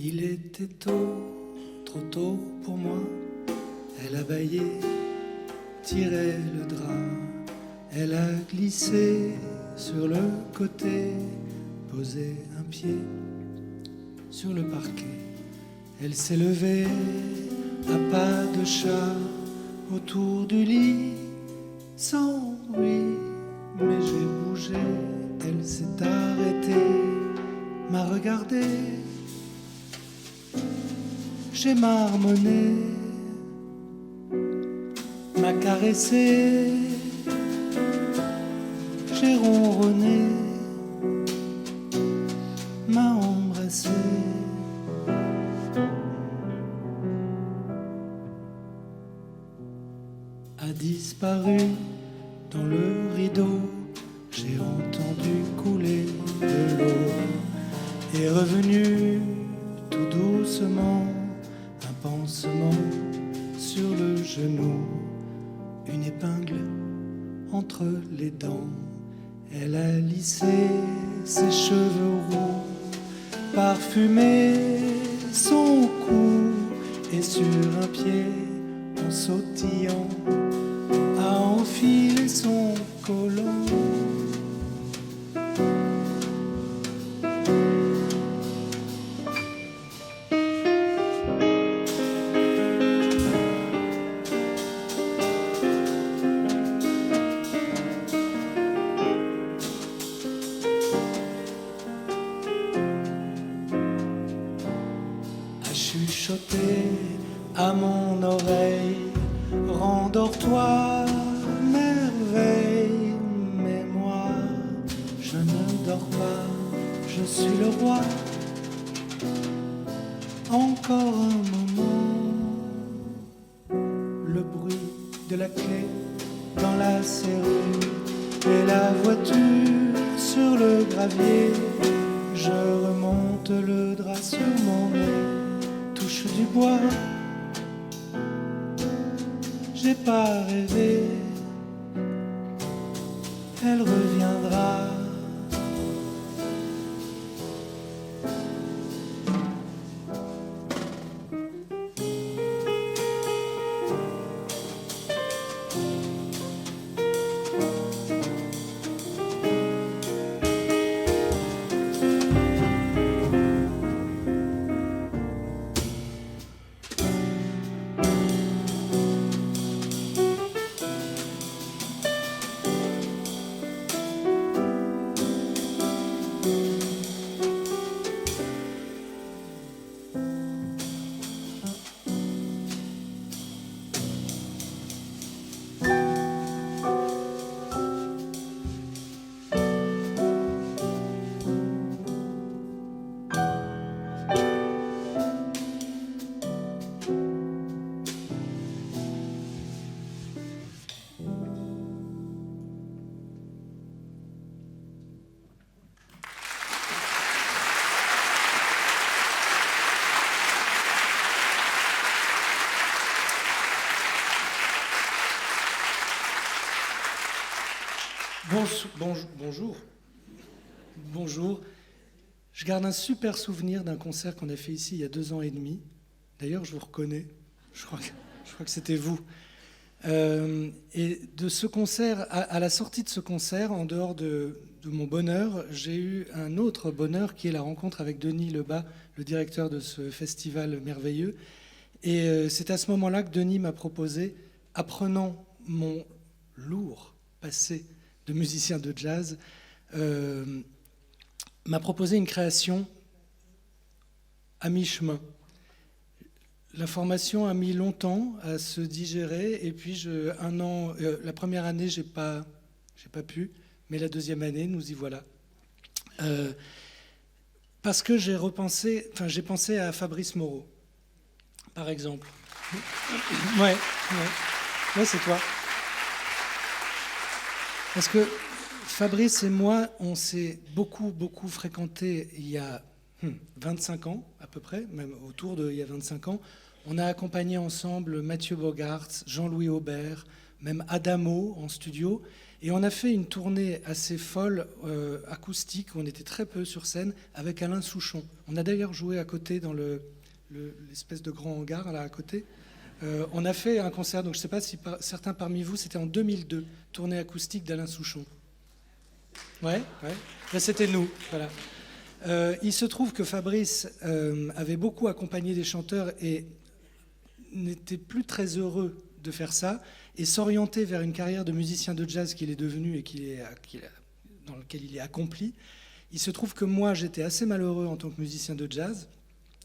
Il était tôt, trop tôt pour moi. Elle a bâillé, tiré le drap. Elle a glissé sur le côté, posé un pied sur le parquet. Elle s'est levée à pas de chat autour du lit, sans bruit, mais j'ai bougé. Elle s'est arrêtée, m'a regardé, j'ai marmonné, m'a caressé, j'ai ronronné, m'a embrassé. A disparu dans le rideau, j'ai entendu couler de l'eau. Est revenu tout doucement, un pansement sur le genou, une épingle entre les dents. Elle a lissé ses cheveux roux, parfumé son cou, et sur un pied, en sautillant, a enfilé son collant. Chuchoter à mon oreille, rendors-toi, merveille. Mais moi, je ne dors pas, je suis le roi. Encore un moment, le bruit de la clé dans la serrure et la voiture sur le gravier. Je remonte le drap sur mon nez, touche du bois, j'ai pas rêvé, elle reviendra. Bonjour. Je garde un super souvenir d'un concert qu'on a fait ici il y a 2 ans et demi. D'ailleurs, je vous reconnais. Je crois que c'était vous. Et de ce concert, à la sortie de ce concert, en dehors de mon bonheur, j'ai eu un autre bonheur qui est la rencontre avec Denis Lebas, le directeur de ce festival merveilleux. Et c'est à ce moment-là que Denis m'a proposé, apprenant mon lourd passé de musicien de jazz, m'a proposé une création à mi-chemin. L'information a mis longtemps à se digérer, et puis la première année, j'ai pas pu, mais la deuxième année, nous y voilà. Parce que j'ai pensé à Fabrice Moreau, par exemple. Ouais, c'est toi. Parce que Fabrice et moi, on s'est beaucoup fréquentés il y a 25 ans, à peu près, même autour de il y a 25 ans. On a accompagné ensemble Mathieu Bogart, Jean-Louis Aubert, même Adamo en studio. Et on a fait une tournée assez folle, acoustique, où on était très peu sur scène, avec Alain Souchon. On a d'ailleurs joué à côté dans l'espèce de grand hangar là à côté. On a fait un concert, donc je ne sais pas si certains parmi vous, c'était en 2002, tournée acoustique d'Alain Souchon. Ouais. Là, c'était nous, voilà. Il se trouve que Fabrice avait beaucoup accompagné des chanteurs et n'était plus très heureux de faire ça et s'orienter vers une carrière de musicien de jazz qu'il est devenu et dans lequel il est accompli. Il se trouve que moi, j'étais assez malheureux en tant que musicien de jazz.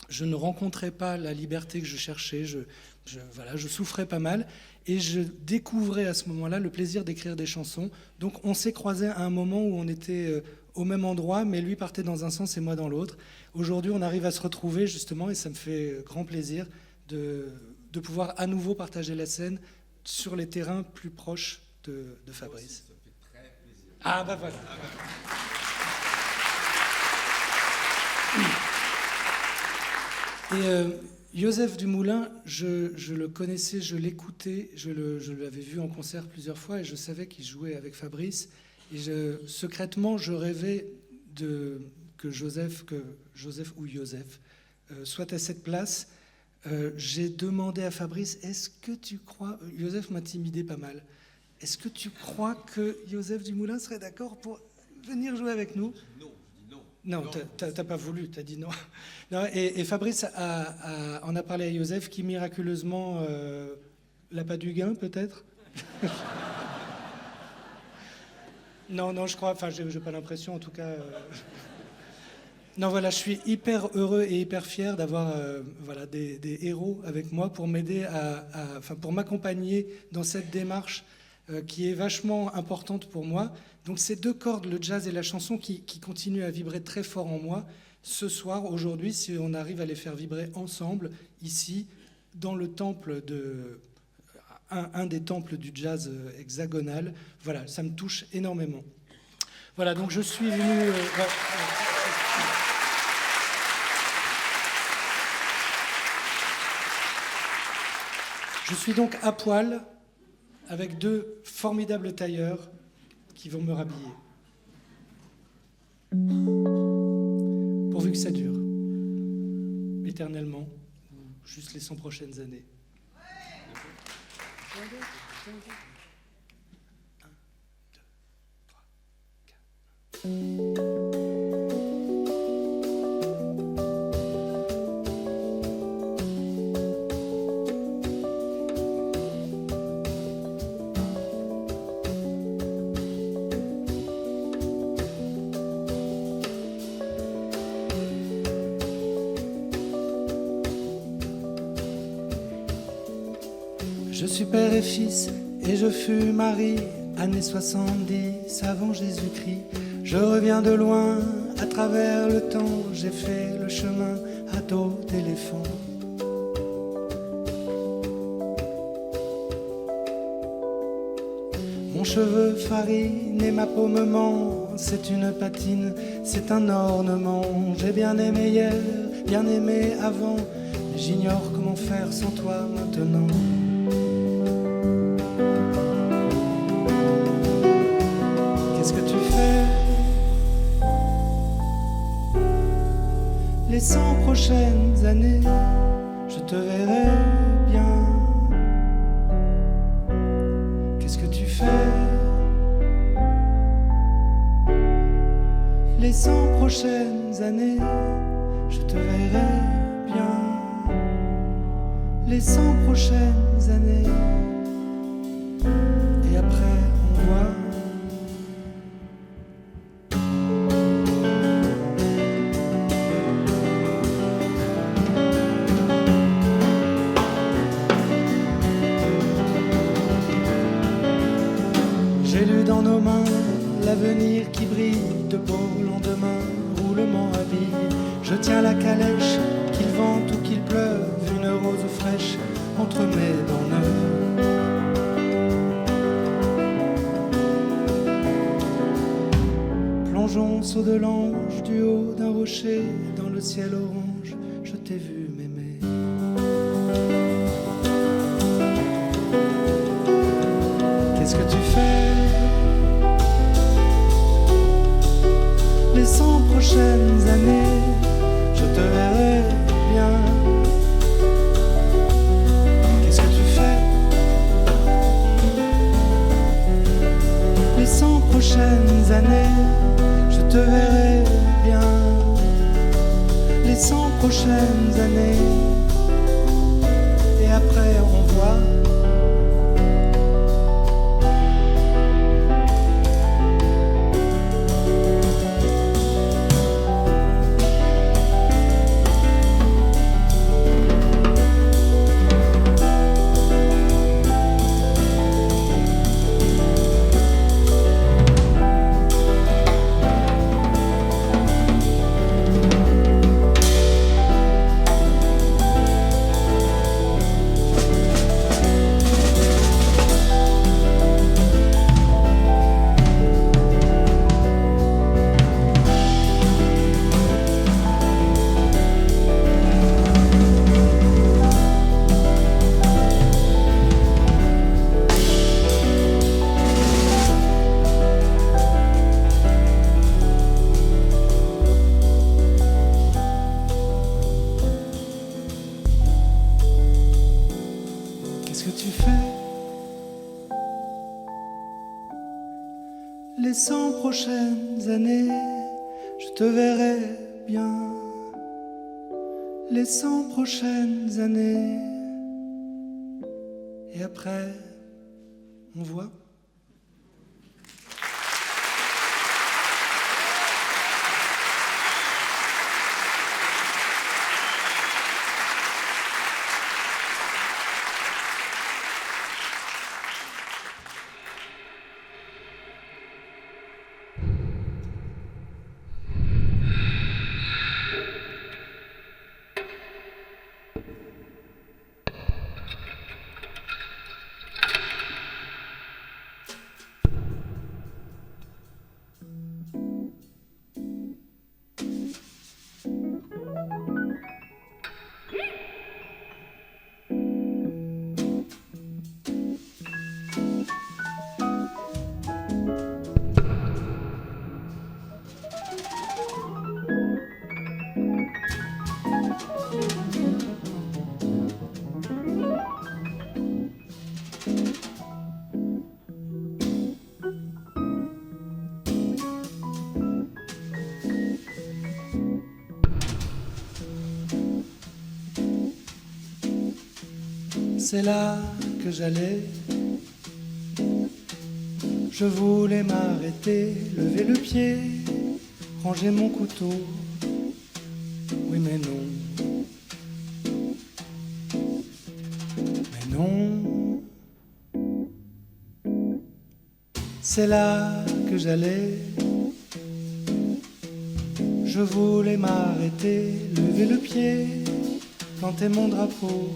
Je ne rencontrais pas la liberté que je cherchais, je souffrais pas mal et je découvrais à ce moment-là le plaisir d'écrire des chansons. Donc on s'est croisés à un moment où on était au même endroit, mais lui partait dans un sens et moi dans l'autre. Aujourd'hui, on arrive à se retrouver justement et ça me fait grand plaisir de pouvoir à nouveau partager la scène sur les terrains plus proches de Fabrice. Ça fait très plaisir. Ah bah voilà. Et Joseph Dumoulin, je le connaissais, je l'écoutais, je l'avais vu en concert plusieurs fois et je savais qu'il jouait avec Fabrice. Et secrètement, je rêvais que Joseph soit à cette place. J'ai demandé à Fabrice, est-ce que tu crois... Joseph m'intimidait pas mal. Est-ce que tu crois que Joseph Dumoulin serait d'accord pour venir jouer avec nous ? Non, t'as pas voulu, t'as dit non. Non et Fabrice en a parlé à Joseph qui miraculeusement l'a pas du gain peut-être. Non, je crois, enfin j'ai pas l'impression en tout cas. Non voilà, je suis hyper heureux et hyper fier d'avoir des héros avec moi pour m'aider pour m'accompagner dans cette démarche qui est vachement importante pour moi. Donc ces deux cordes, le jazz et la chanson, qui continuent à vibrer très fort en moi, ce soir, aujourd'hui, si on arrive à les faire vibrer ensemble, ici, dans le temple un des temples du jazz hexagonal, voilà, ça me touche énormément. Voilà, donc je suis venu... Je suis donc à poil avec deux formidables tailleurs qui vont me rhabiller. Pourvu que ça dure. Éternellement, ou juste les 100 prochaines années. Un, deux, trois, quatre. Je suis père et fils et je fus mari, années 70 avant Jésus-Christ. Je reviens de loin, à travers le temps, j'ai fait le chemin à dos d'éléphant. Mon cheveu farine et ma peau me ment, c'est une patine, c'est un ornement. J'ai bien aimé hier, bien aimé avant, mais j'ignore comment faire sans toi maintenant. Qu'est-ce que tu fais les 100 prochaines années? Je te verrai bien. Qu'est-ce que tu fais les 100 prochaines années? Je te verrai bien. Les 100 prochaines années. Et après on voit. J'ai lu dans nos mains l'avenir qui brille, de beaux lendemains, roulement à bille. Je tiens la calèche, qu'il vente ou qu'il pleuve, une rose fraîche entre mes dents neuves. Plongeons saut de l'ange du haut d'un rocher, dans le ciel orange, je t'ai vu m'aimer. Qu'est-ce que tu fais 100 prochaines années, je te verrai bien. Qu'est-ce que tu fais? Les 100 prochaines années, je te verrai bien. Les 100 prochaines années, et après on voit. Qu'est-ce que tu fais? Les 100 prochaines années, je te verrai bien. Les 100 prochaines années, et après, on voit. C'est là que j'allais. Je voulais m'arrêter, lever le pied, ranger mon couteau. Oui mais non. Mais non. C'est là que j'allais. Je voulais m'arrêter, lever le pied, planter mon drapeau.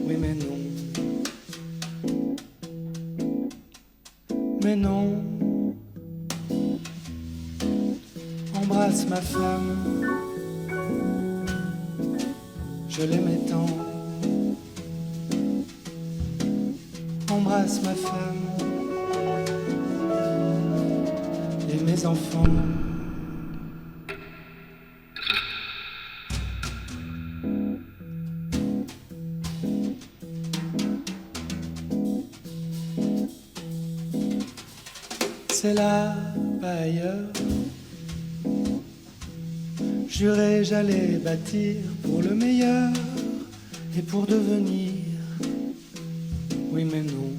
Oui mais non. Mais non. Embrasse ma femme, je l'aimais tant. Embrasse ma femme et mes enfants. C'est là, pas ailleurs. Juré, j'allais bâtir pour le meilleur et pour devenir. Oui, mais non.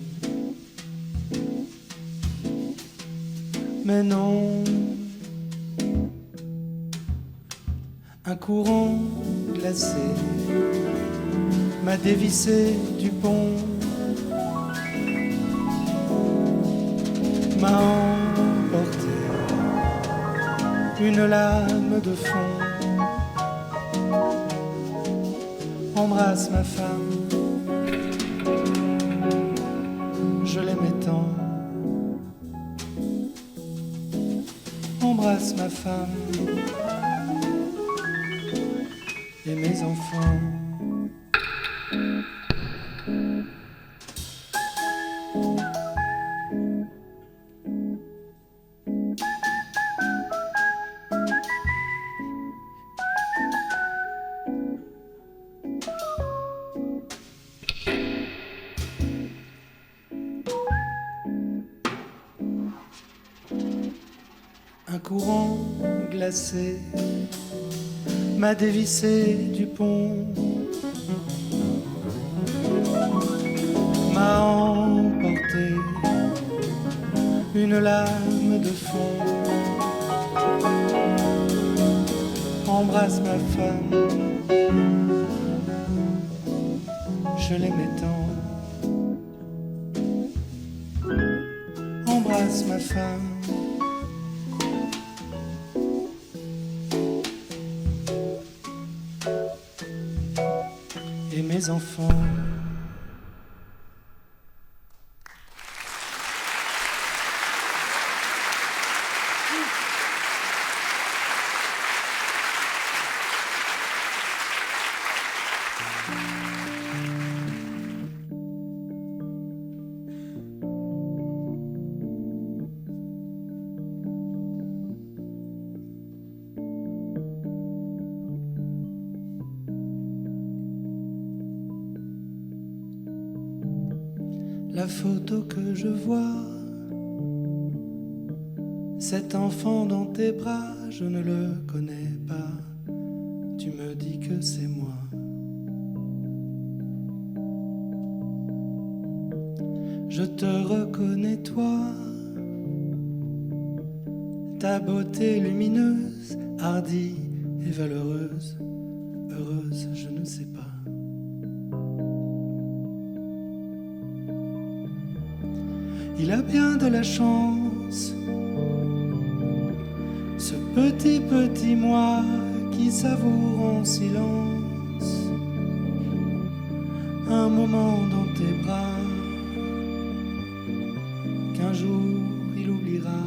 Mais non. Un courant glacé m'a dévissé du pont, m'a emporté une lame de fond. Embrasse ma femme, je l'aimais tant. Embrasse ma femme et mes enfants. Un courant glacé m'a dévissé du pont, m'a emporté une lame de fond. Embrasse ma femme, je l'aimais tant. Embrasse ma femme, et mes enfants. La photo que je vois, cet enfant dans tes bras, je ne le connais pas. Tu me dis que c'est moi. Je te reconnais toi, ta beauté lumineuse, hardie et valeureuse, heureuse, je ne sais pas. Il a bien de la chance, ce petit moi qui savoure en silence un moment dans tes bras qu'un jour il oubliera.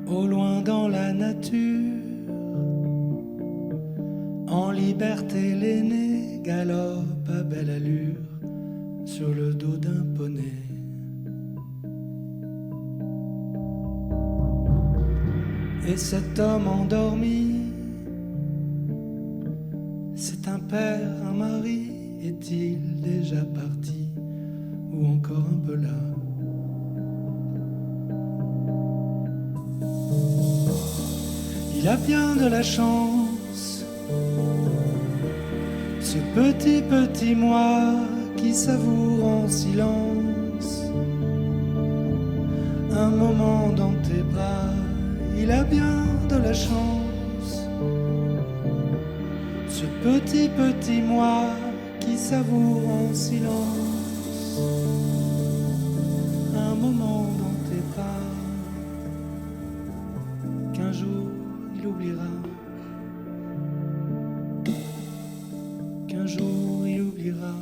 Au loin dans la nature, en liberté, l'aîné galope à belle allure sur le dos d'un poney. Et cet homme endormi, c'est un père, un mari, est-il déjà parti ou encore un peu là? Il a bien de la chance, ce petit moi qui savoure en silence un moment dans tes bras. Il a bien de la chance, ce petit moi qui savoure en silence un moment dans tes bras qu'un jour il oubliera. Qu'un jour il oubliera.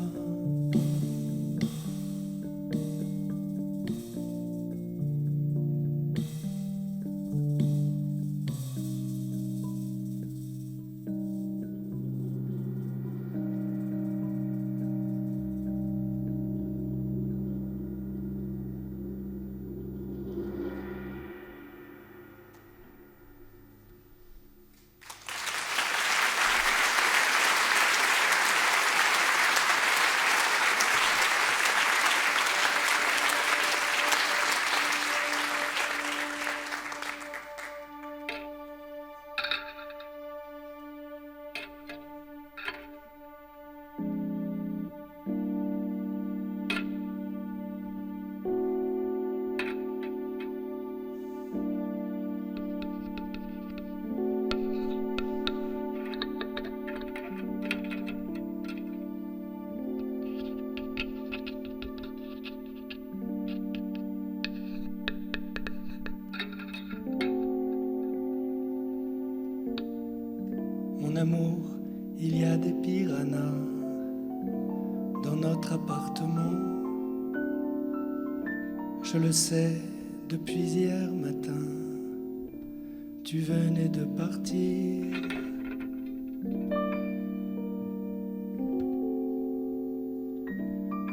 Mon amour, il y a des piranhas dans notre appartement. Je le sais depuis hier matin. Tu venais de partir.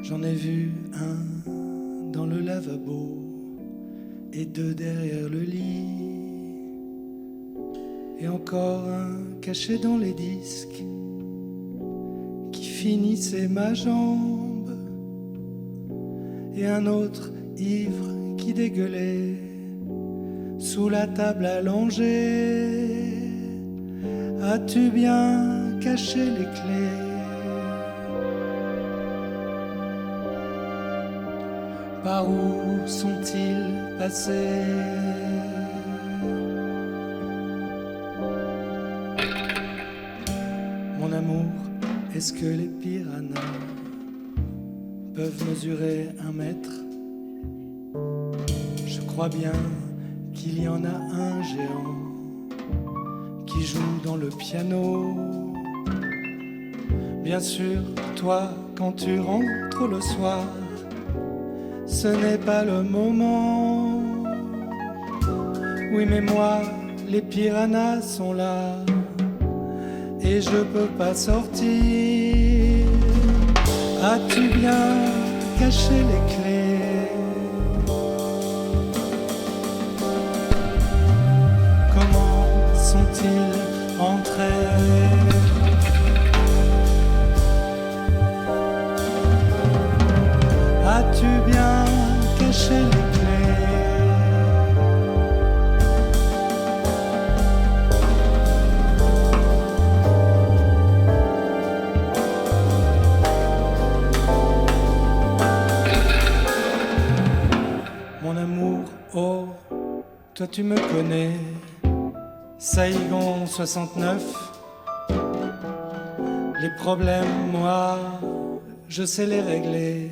J'en ai vu un dans le lavabo et deux derrière le lit. Et encore un caché dans les disques qui finissait ma jambe, et un autre ivre qui dégueulait sous la table allongée. As-tu bien caché les clés? Par où sont-ils passés? Mon amour, est-ce que les piranhas peuvent mesurer 1 mètre? Je crois bien qu'il y en a un géant qui joue dans le piano. Bien sûr, toi, quand tu rentres le soir, ce n'est pas le moment. Oui, mais moi, les piranhas sont là et je peux pas sortir. As-tu bien caché les clés? Comment sont-ils entrés? As-tu bien caché les clés? Mon amour, oh, toi tu me connais, Saigon 69. Les problèmes, moi, je sais les régler,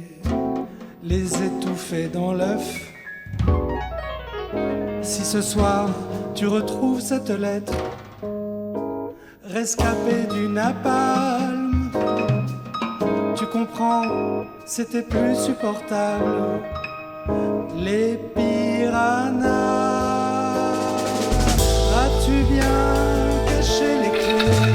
les étouffer dans l'œuf. Si ce soir tu retrouves cette lettre, rescapée du napalm, tu comprends, c'était plus supportable. Les piranhas, as-tu bien caché les clés?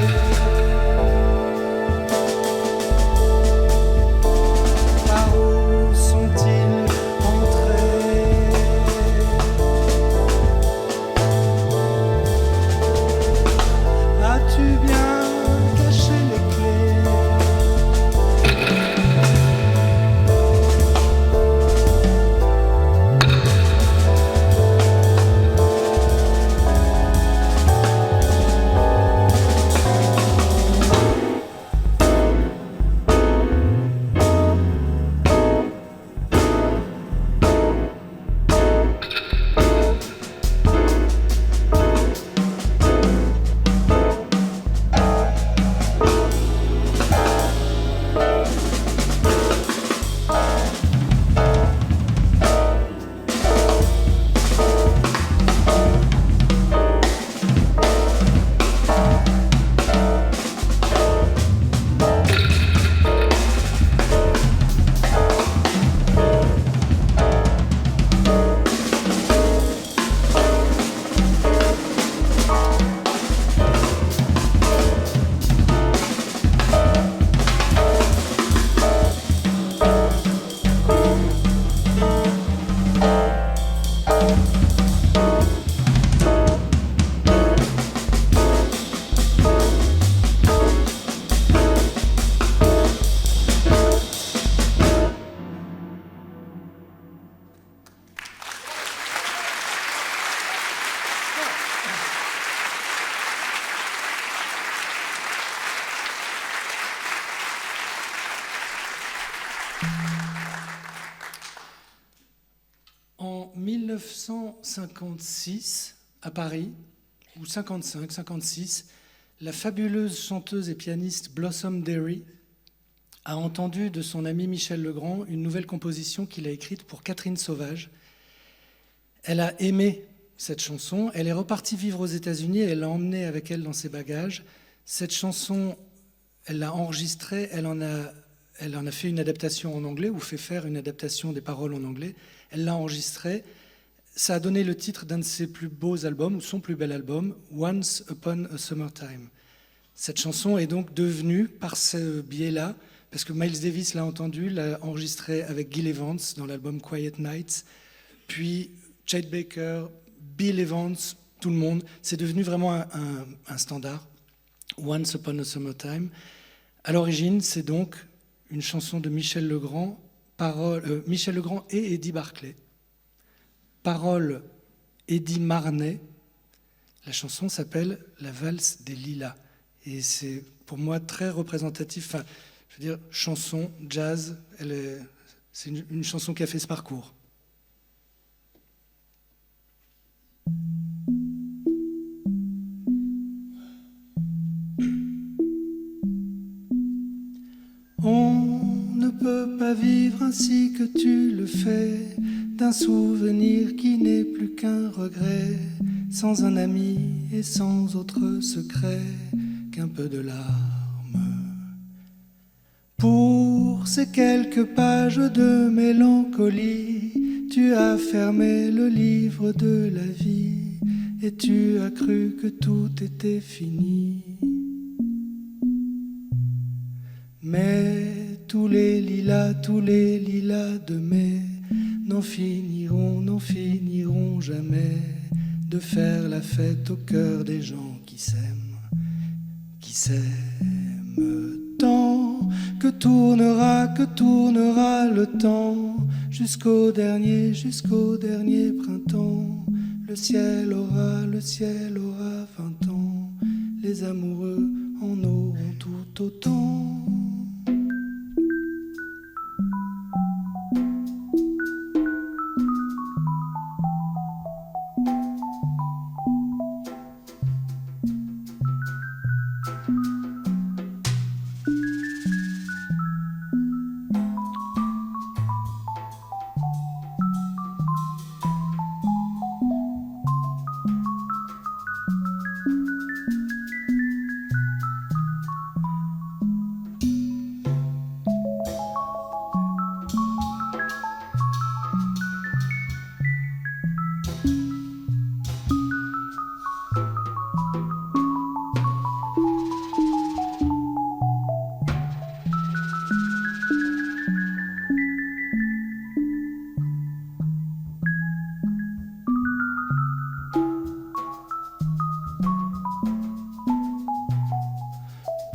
Par où sont-ils entrés? As-tu bien caché les clés? En 1956, à Paris, ou 55, 56, la fabuleuse chanteuse et pianiste Blossom Dearie a entendu de son ami Michel Legrand une nouvelle composition qu'il a écrite pour Catherine Sauvage. Elle a aimé cette chanson, elle est repartie vivre aux États-Unis et elle l'a emmenée avec elle dans ses bagages. Cette chanson, elle l'a enregistrée, elle en a fait une adaptation en anglais, ou fait faire une adaptation des paroles en anglais. Elle l'a enregistrée. Ça a donné le titre d'un de ses plus beaux albums, ou son plus bel album, Once Upon a Summertime. Cette chanson est donc devenue, par ce biais-là, parce que Miles Davis l'a entendue, l'a enregistrée avec Gil Evans dans l'album Quiet Nights, puis Chet Baker, Bill Evans, tout le monde. C'est devenu vraiment un standard, Once Upon a Summertime. À l'origine, c'est donc une chanson de Michel Legrand, Michel Legrand et Eddie Barclay. Paroles Eddie Marnay. La chanson s'appelle La valse des lilas. Et c'est pour moi très représentatif. Enfin, je veux dire, chanson, jazz, c'est une chanson qui a fait ce parcours. On ne peut pas vivre ainsi que tu le fais, d'un souvenir qui n'est plus qu'un regret, sans un ami et sans autre secret qu'un peu de larmes. Pour ces quelques pages de mélancolie, tu as fermé le livre de la vie et tu as cru que tout était fini. Mais tous les lilas de mai n'en finiront jamais de faire la fête au cœur des gens qui s'aiment tant que tournera le temps jusqu'au dernier printemps. Le ciel aura 20 ans, les amoureux en auront tout autant.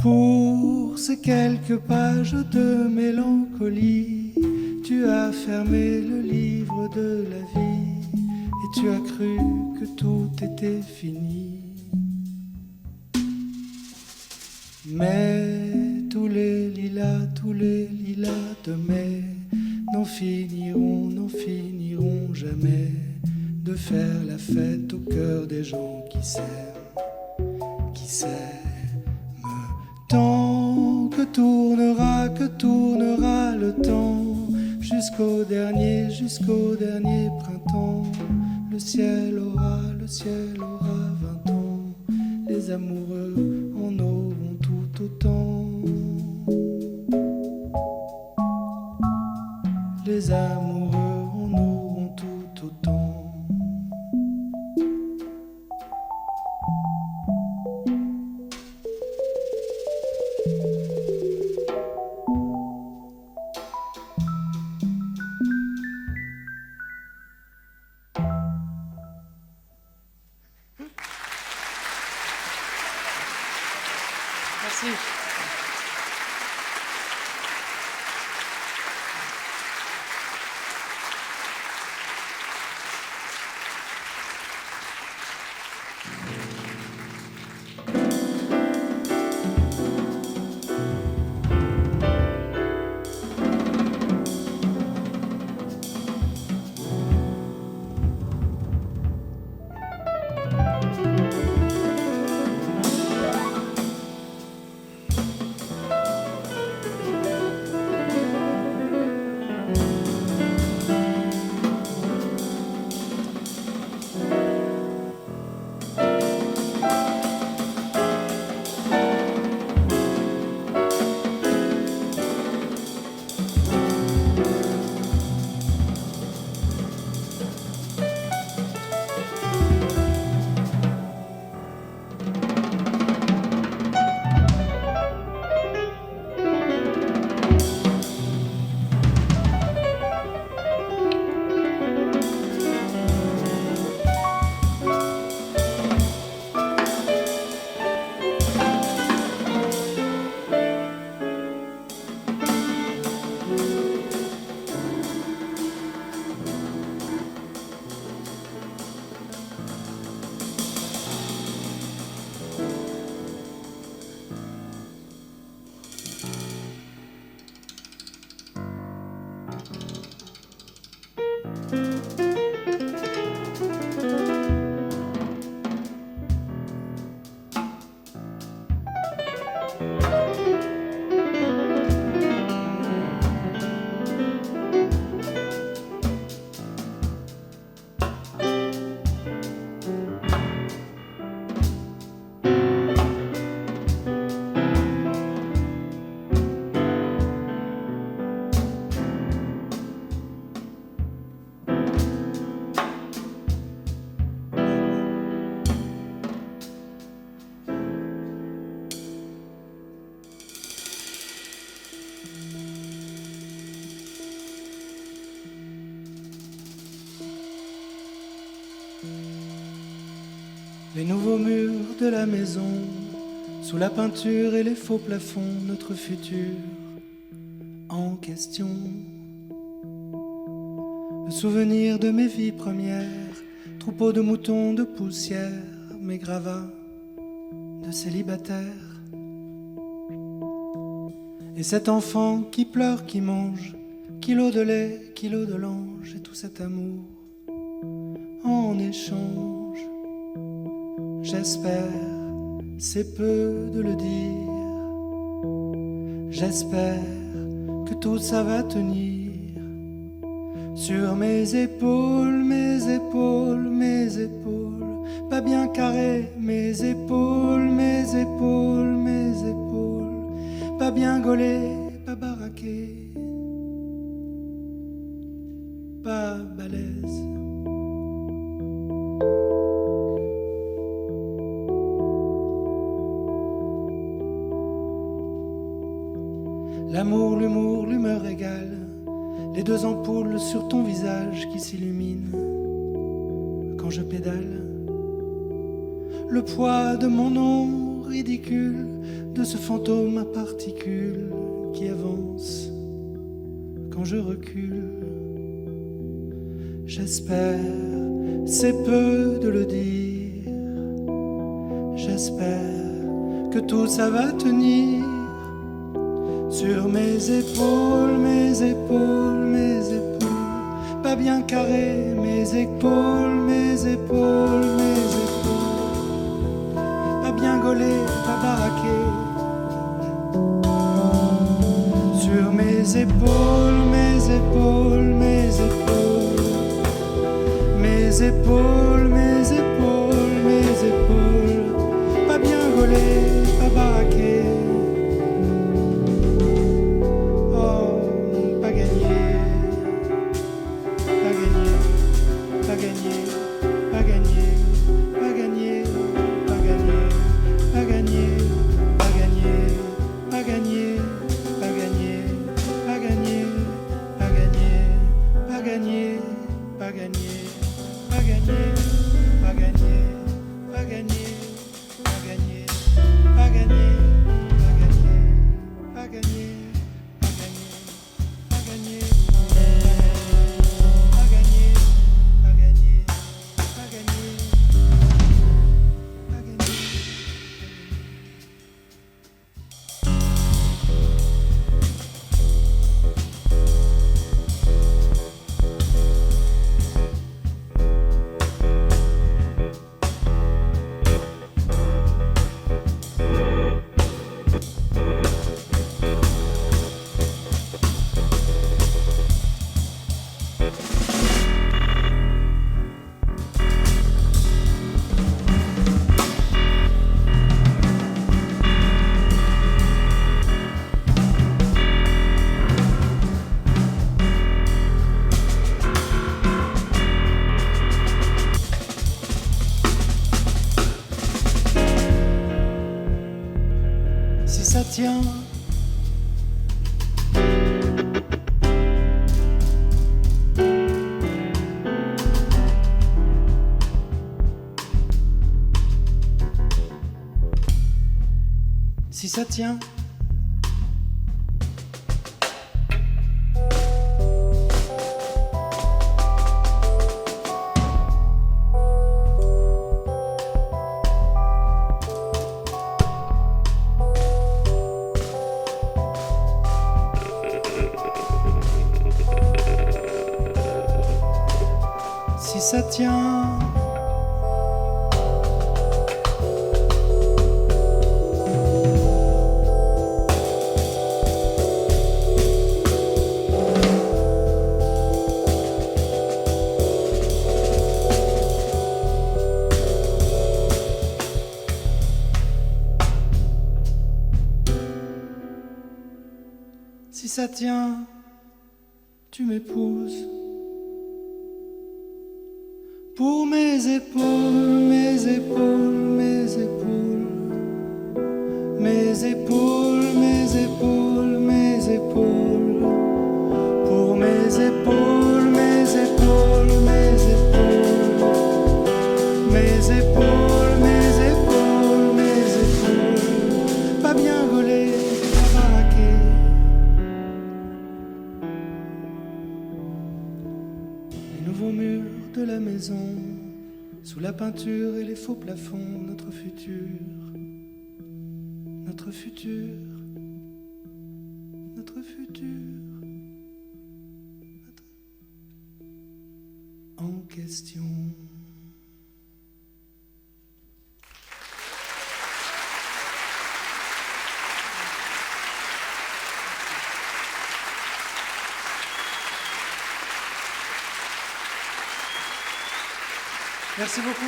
Pour ces quelques pages de mélancolie, tu as fermé le livre de la vie et tu as cru que tout était fini. Mais tous les lilas de mai n'en finiront jamais de faire la fête au cœur des gens qui s'aiment tant que tournera le temps jusqu'au dernier printemps. Le ciel aura 20 ans, les amoureux en auront tout autant. Les amoureux en auront tout autant. Merci. murs de la maison, sous la peinture et les faux plafonds, notre futur en question. Le souvenir de mes vies premières, troupeau de moutons de poussière, mes gravats de célibataire. Et cet enfant qui pleure, qui mange, kilo de lait, kilo de l'ange, et tout cet amour en échange. J'espère, c'est peu de le dire, j'espère que tout ça va tenir. Sur mes épaules, mes épaules, mes épaules, pas bien carrées, mes épaules, mes épaules, mes épaules, pas bien gaulées, pas baraquées, pas balèzes. L'amour, l'humour, l'humeur égale, les deux ampoules sur ton visage qui s'illuminent quand je pédale. Le poids de mon nom ridicule, de ce fantôme à particules qui avance quand je recule. J'espère, c'est peu de le dire, j'espère que tout ça va tenir. Sur mes épaules, mes épaules, mes épaules, pas bien carrées, mes épaules, mes épaules, mes épaules, pas bien gaulées, pas baraquées. Sur mes épaules, mes épaules, mes épaules, mes épaules, mes épaules, mes épaules, pas bien gaulées, pas baraquées. Ça tient. Si ça tient. Si ça tient. Si ça tient, tu m'épouses. Pour mes épaules, mes épaules, mes épaules, mes épaules, mes épaules, mes épaules. Pour mes épaules, mes épaules, mes épaules, mes épaules, mes épaules. peinture et les faux plafonds, notre futur, notre futur, notre futur, notre... en question. Merci beaucoup.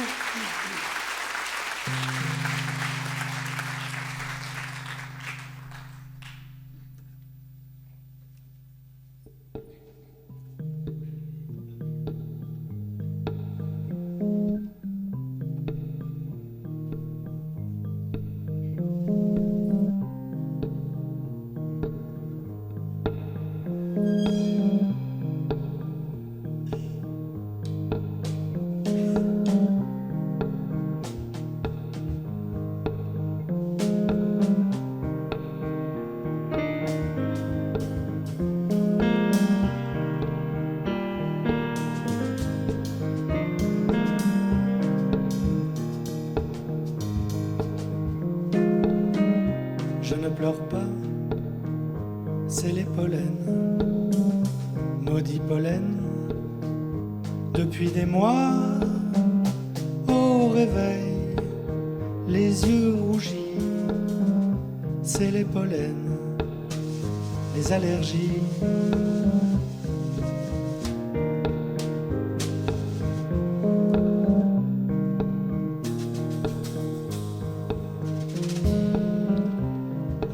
Je ne pleure pas, c'est les pollens, maudits pollens, depuis des mois, au réveil, les yeux rougis, c'est les pollens, les allergies.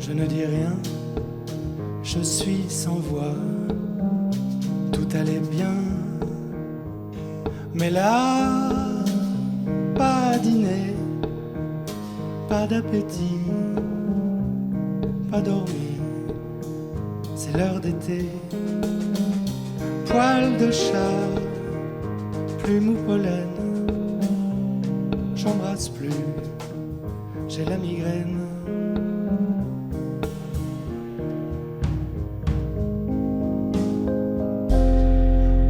Je ne dis rien, je suis sans voix, tout allait bien, mais là, pas dîner, pas d'appétit, pas dormi, c'est l'heure d'été, poil de chat, plume ou pollen, j'embrasse plus, j'ai la migraine.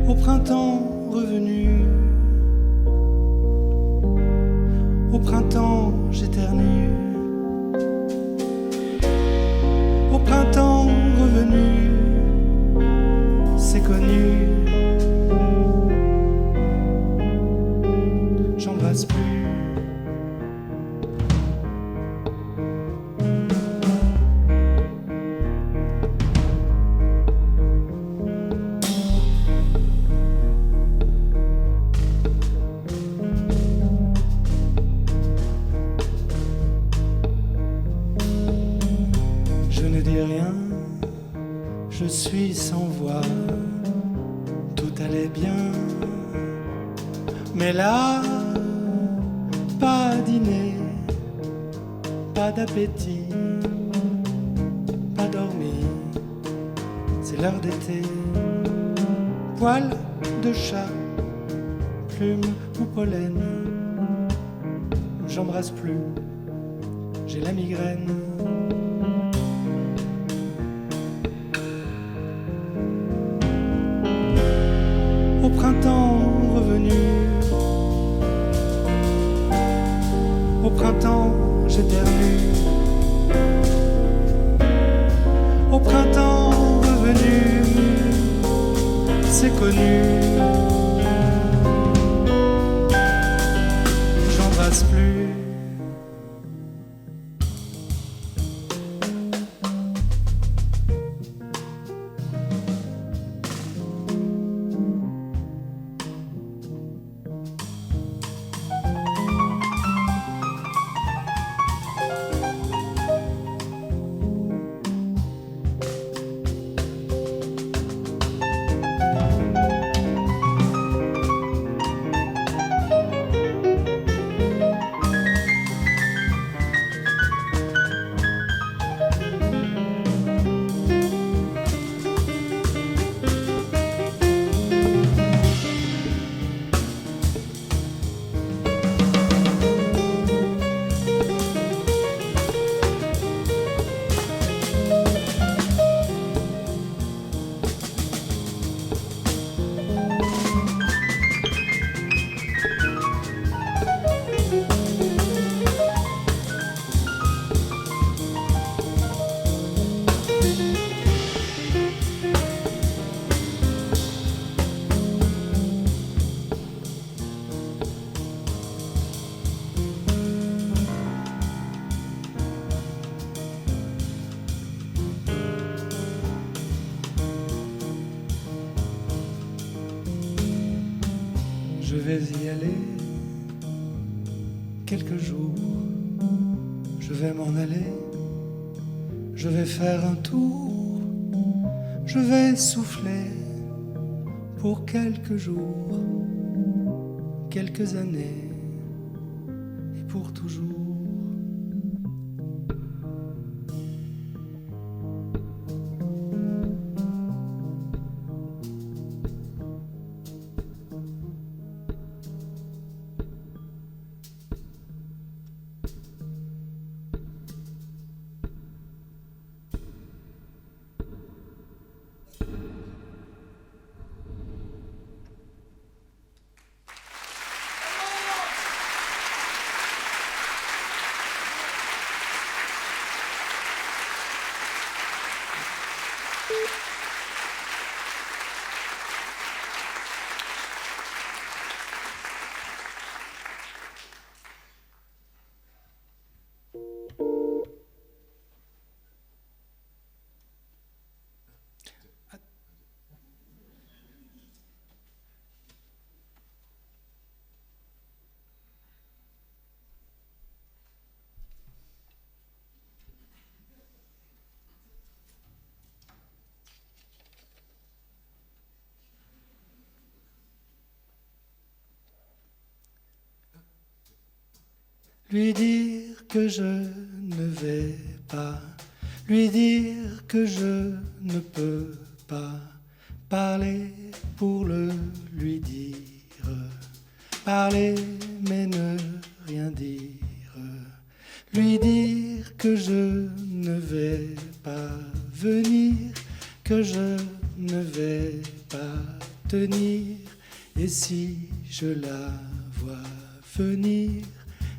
Au printemps revenu, au printemps j'éternue, au printemps revenu, c'est connu, j'embrasse plus. Je ne dis rien, je suis sans voix, tout allait bien, mais là, pas dîner, pas d'appétit, pas dormi, c'est l'heure d'été, poil de chat, plume ou pollen, j'embrasse plus, j'ai la migraine. Au printemps revenu, au printemps j'éternue, au printemps revenu, c'est connu, j'embrasse plus. vais y aller quelques jours. Je vais m'en aller, je vais faire un tour, je vais souffler pour quelques jours, quelques années et pour toujours. Lui dire que je ne vais pas, lui dire que je ne peux pas parler pour le lui dire, parler mais ne rien dire, lui dire que je ne vais pas venir, que je ne vais pas tenir, et si je la vois venir,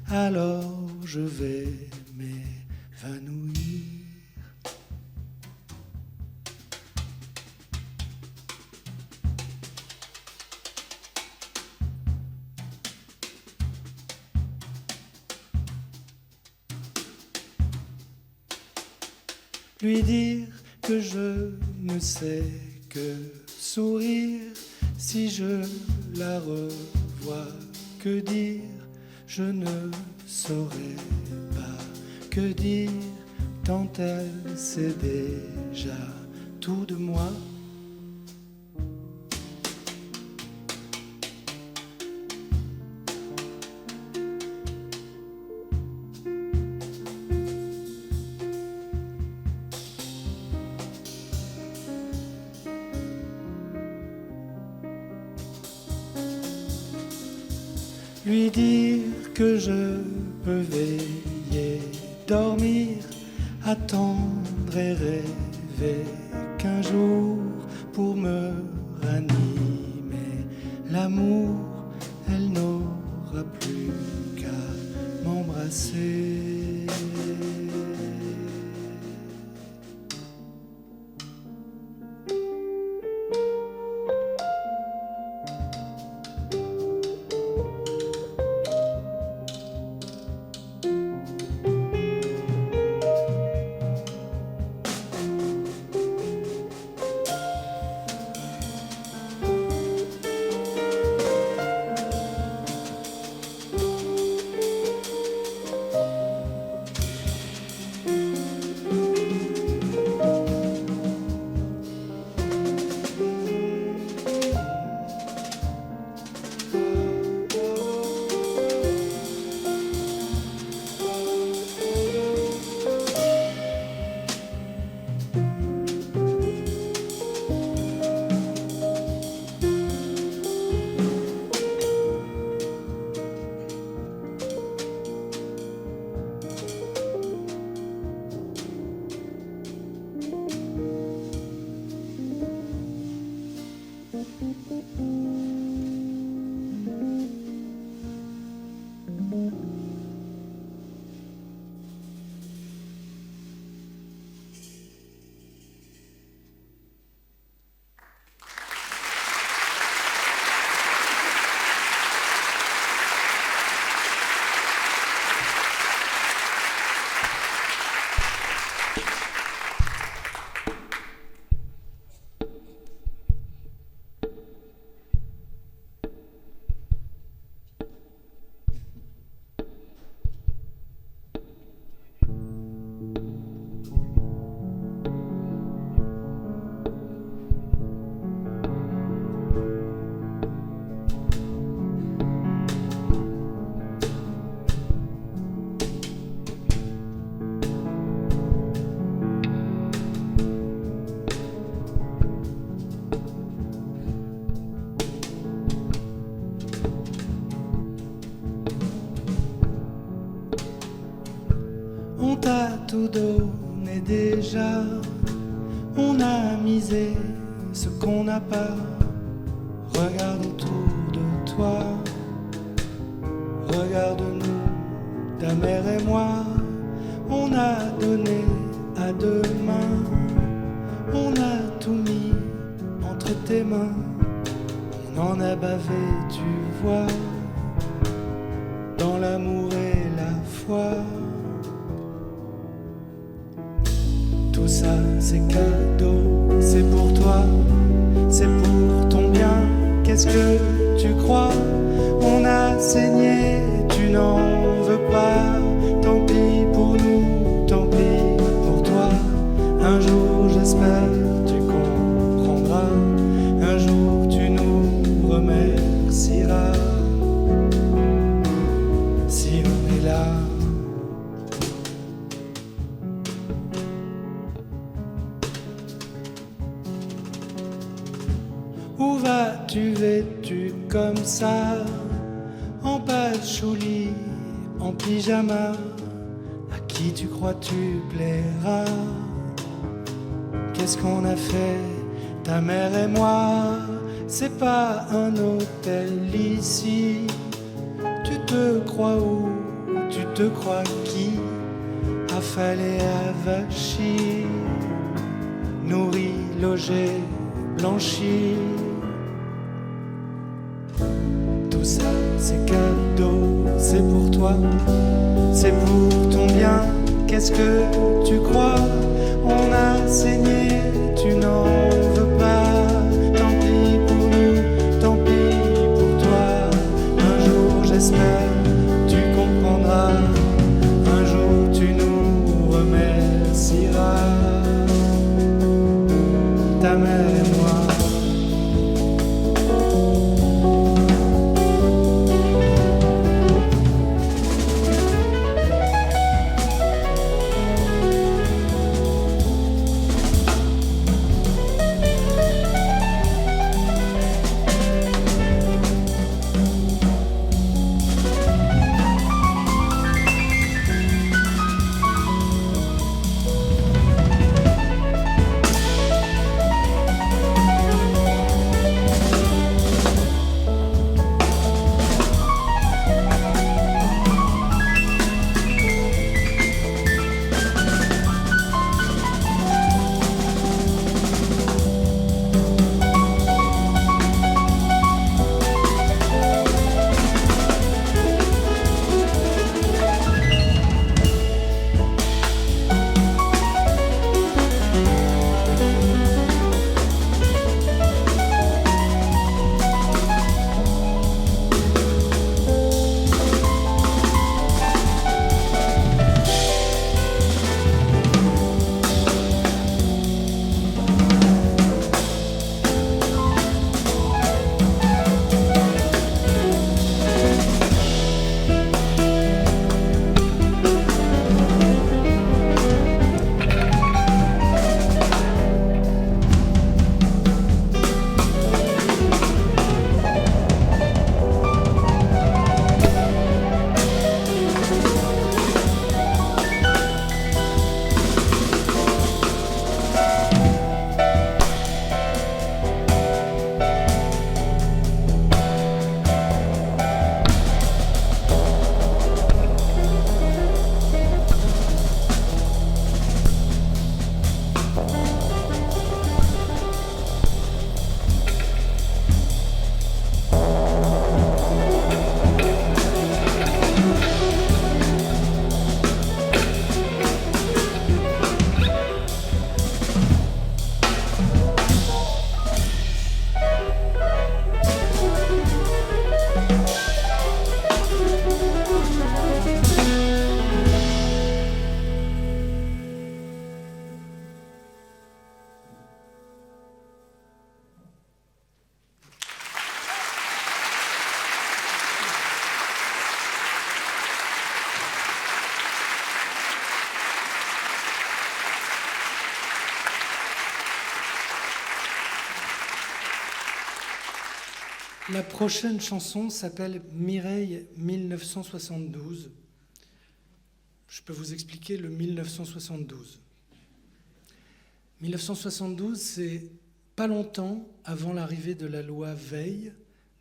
alors je vais m'évanouir. Lui dire que je ne sais que sourire si je la revois, que dire, je ne saurais pas que dire, tant elle sait déjà tout de moi. Lui dire que je peux veiller, dormir, attendre et rêver qu'un jour pour me ranimer l'amour, elle n'aura plus qu'à m'embrasser. tout donné déjà. On a misé ce qu'on n'a pas. Regarde autour de toi. Regarde-nous, ta mère et moi. On a donné à deux mains. On a tout mis entre tes mains. On en a bavé, tu vois, dans l'amour et la foi. Tout ça c'est cadeau, c'est pour toi, c'est pour ton bien. Qu'est-ce que tu crois? On a saigné, tu n'en veux pas. Tant pis pour nous, tant pis pour toi. Un jour j'espère tu comprendras. Un jour tu nous remercieras. Si on est là. Où vas-tu vêtu comme ça? En patchouli, en pyjama. À qui tu crois tu plairas? Qu'est-ce qu'on a fait, ta mère et moi? C'est pas un hôtel ici. Tu te crois où? Tu te crois qui? Affalé, avachi, nourri, logé, blanchi. Tout ça c'est cadeau, c'est pour toi, c'est pour ton bien. Qu'est-ce que tu crois? On a saigné, tu n'en veux pas. Tant pis pour nous, tant pis pour toi. Un jour j'espère tu comprendras. Un jour tu nous remercieras. Ta mère et moi. La prochaine chanson s'appelle Mireille 1972. je peux vous expliquer le 1972. 1972, c'est pas longtemps avant l'arrivée de la loi Veil,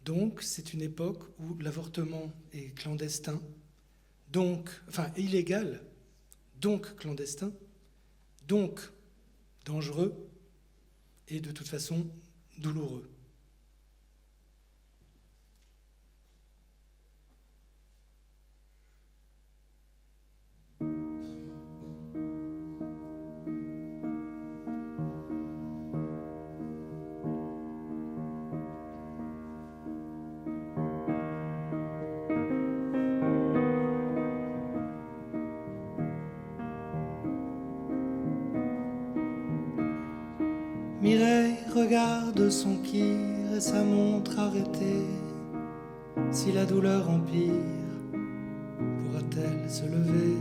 donc c'est une époque où l'avortement est clandestin, donc, enfin illégal, donc clandestin, donc dangereux et de toute façon douloureux. Mireille regarde son kir et sa montre arrêtée. Si la douleur empire, pourra-t-elle se lever?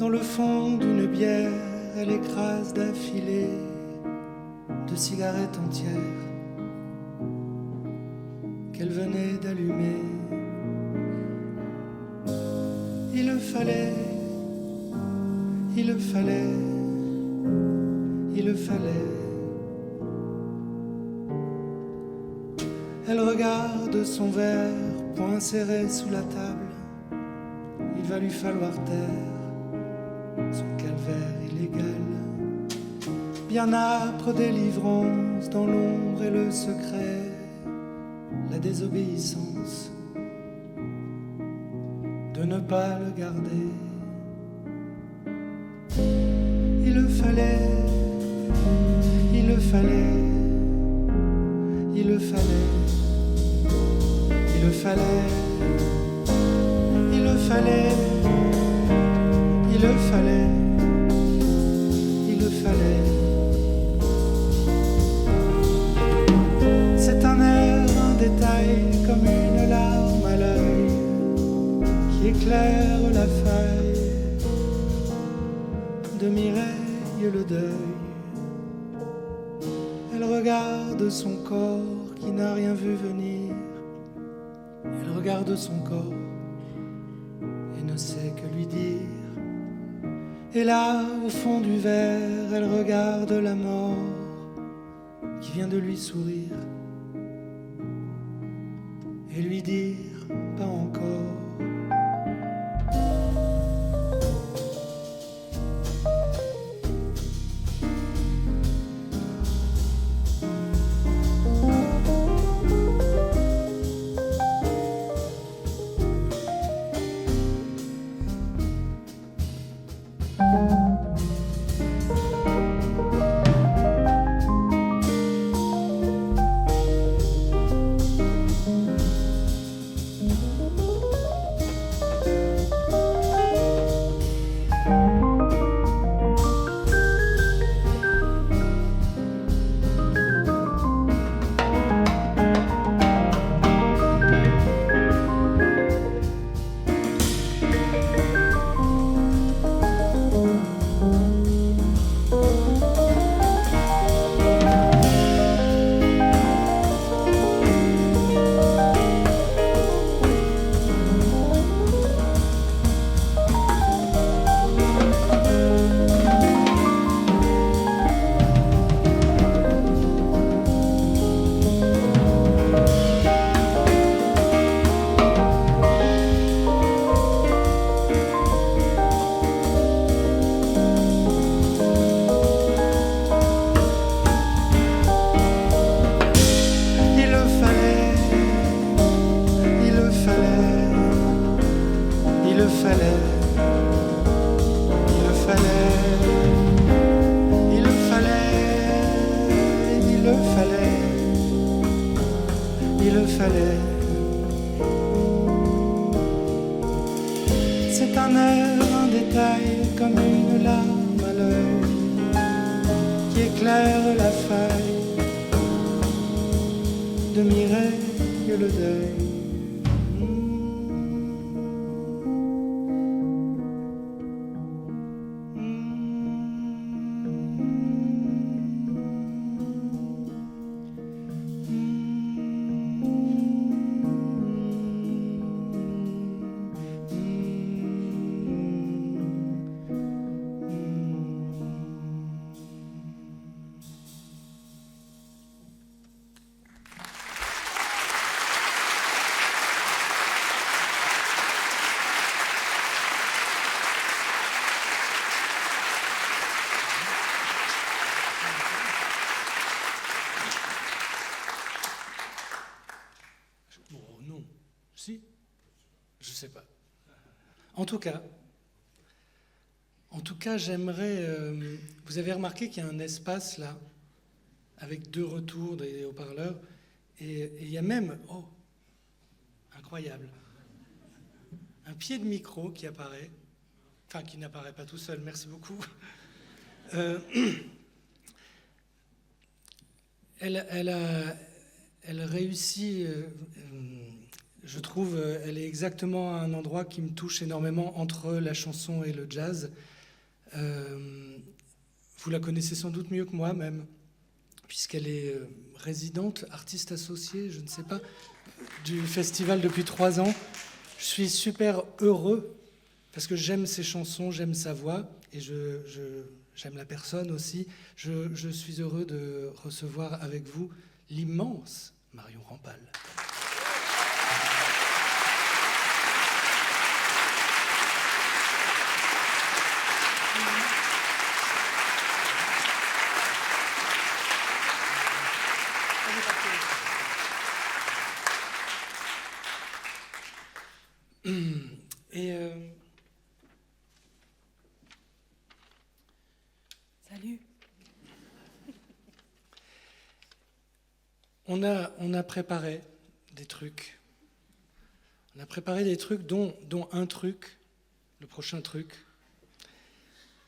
Dans le fond d'une bière, elle écrase d'affilée de cigarettes entières qu'elle venait d'allumer. Il le fallait, il le fallait, il le fallait. Elle regarde son verre, poing serré sous la table. Il va lui falloir taire son calvaire illégal. Bien âpre délivrance dans l'ombre et le secret, la désobéissance de ne pas le garder. Il le fallait, il le fallait, il le fallait, il le fallait, il le fallait, il le fallait, il le fallait. C'est un air, un détail, comme une larme à l'œil qui éclaire la faille de Mireille le deuil. Elle regarde son corps qui n'a rien vu venir. Elle regarde son corps et ne sait que lui dire. Et là, au fond du verre, elle regarde la mort qui vient de lui sourire et lui dire pas encore. C'est un air, un détail, comme une larme à l'œil qui éclaire la faille de Mireille le deuil. En tout cas, j'aimerais... vous avez remarqué qu'il y a un espace là, avec 2 retours des haut-parleurs, et il y a même... Oh, incroyable. Un pied de micro qui apparaît, enfin qui n'apparaît pas tout seul, merci beaucoup. Elle réussit, je trouve, elle est exactement à un endroit qui me touche énormément entre la chanson et le jazz. Vous la connaissez sans doute mieux que moi même, puisqu'elle est résidente, artiste associée, je ne sais pas, du festival depuis 3 ans. Je suis super heureux parce que j'aime ses chansons, j'aime sa voix et j'aime la personne aussi. Je suis heureux de recevoir avec vous l'immense Marion Rampal. Et Salut. On a préparé des trucs. On a préparé des trucs, dont un truc, le prochain truc,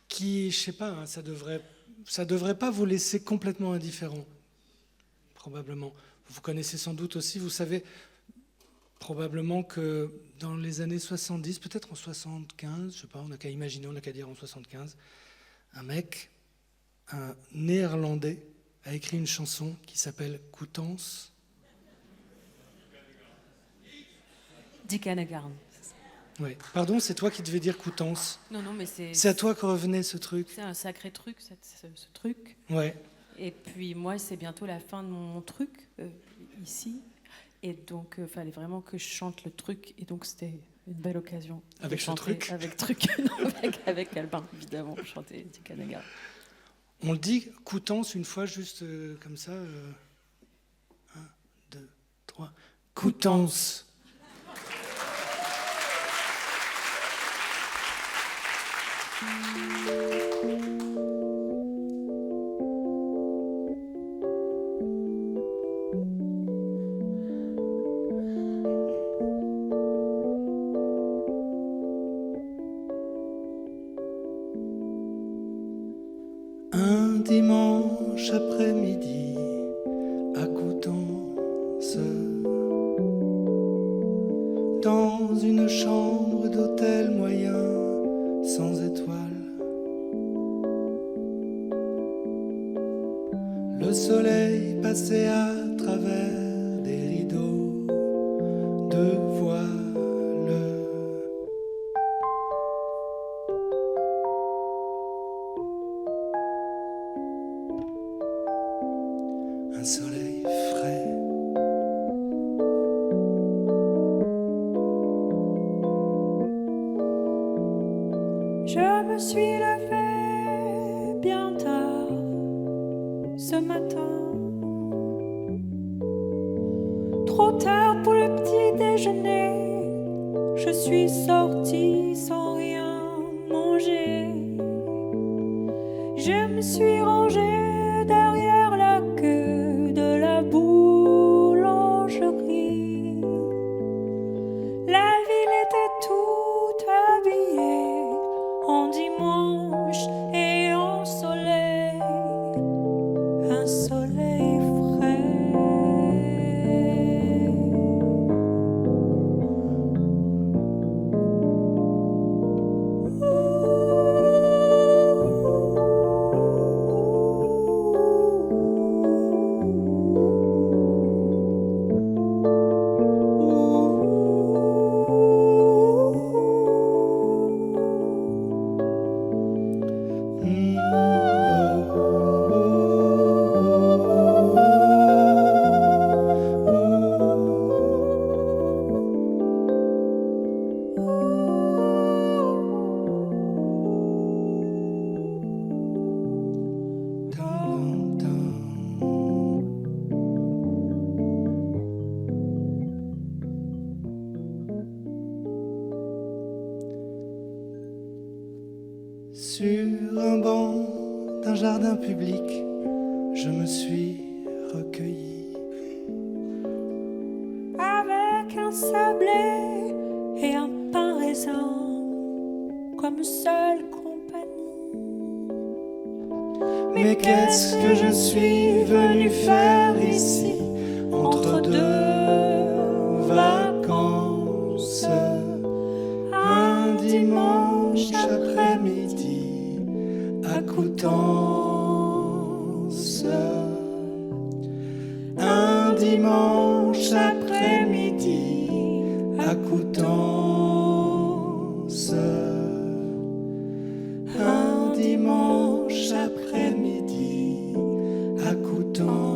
qui, je sais pas, hein, ça devrait pas vous laisser complètement indifférent, probablement. Vous connaissez sans doute aussi, vous savez probablement que dans les années 70, peut-être en 75, je sais pas, on n'a qu'à imaginer, on n'a qu'à dire en 75, un mec, un néerlandais, a écrit une chanson qui s'appelle Coutances. Dick Annegarn. Oui. Pardon, c'est toi qui devais dire Coutances. Non, mais c'est... C'est à toi que revenait ce truc. C'est un sacré truc, ce truc. Ouais. Et puis moi, c'est bientôt la fin de mon truc, ici. Et donc, il fallait vraiment que je chante le truc. Et donc, c'était une belle occasion. Avec ce truc Avec truc. Non, avec Albin, évidemment, chanter Dick Annegarn. On le dit Coutances une fois, juste comme ça. 1, 2, 3. Coutances. Un dimanche après-midi à Coutances, dans une chambre d'hôtel moyen sans étoiles, le soleil passait à travers des rideaux de voile. Un soleil frais. Je me suis levée bien tard ce matin, trop tard pour le petit déjeuner. Je suis sortie sans rien manger. Je me suis rangée derrière la queue de la boulangerie. La ville était toute habillée en dimanche et en soleil, un soleil frais. Sur un banc d'un jardin public, je me suis recueilli. Avec un sablé et un pain raisin comme seule compagnie. Mais qu'est-ce que je suis venu faire ici, entre deux vacances? Un dimanche après-midi à Coutances. Un dimanche après-midi à Coutances. Un dimanche après-midi à Coutances.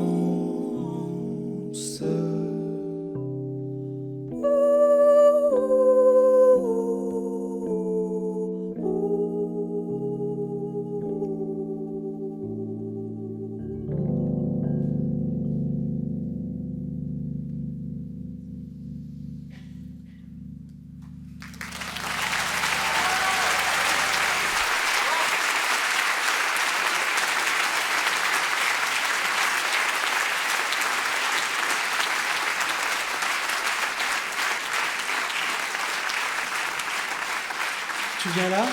Tu viens là?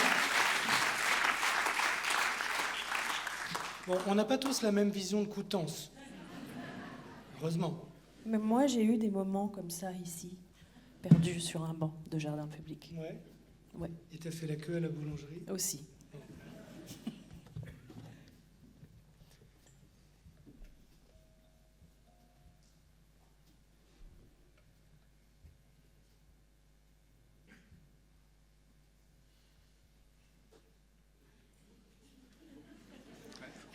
Bon, on n'a pas tous la même vision de Coutances. Heureusement. Mais moi, j'ai eu des moments comme ça ici, perdus sur un banc de jardin public. Ouais. Ouais, Et t'as fait la queue à la boulangerie? aussi.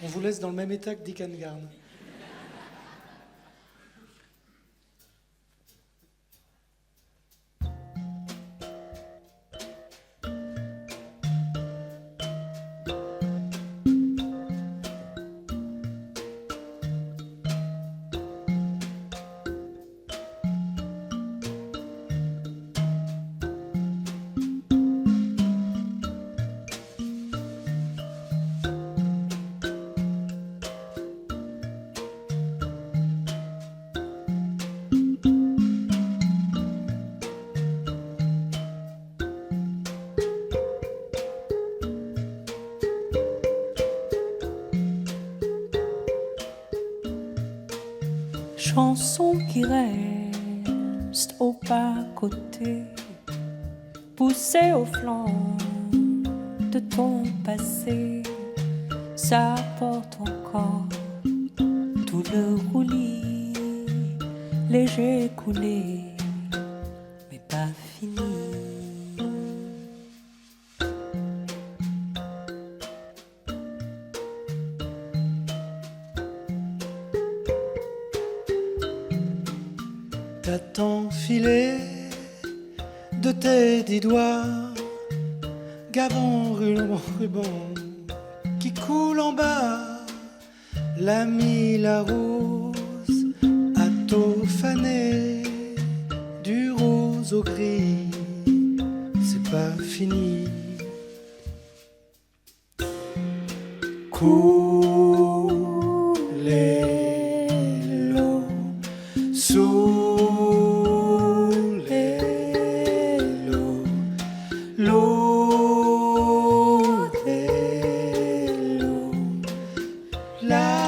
On vous laisse dans le même état que Dick Angarn. Chanson qui reste au bas-côté, poussée au flanc de ton passé, ça porte encore tout le roulis, léger coulé, mais pas fini. T'as tant filé de tes 10 doigts, gavant, ruban qui coule en bas, l'ami la rose à taux fané, du rose au gris, c'est pas fini. Couler l'eau sous les lots, l'eau des lots, là.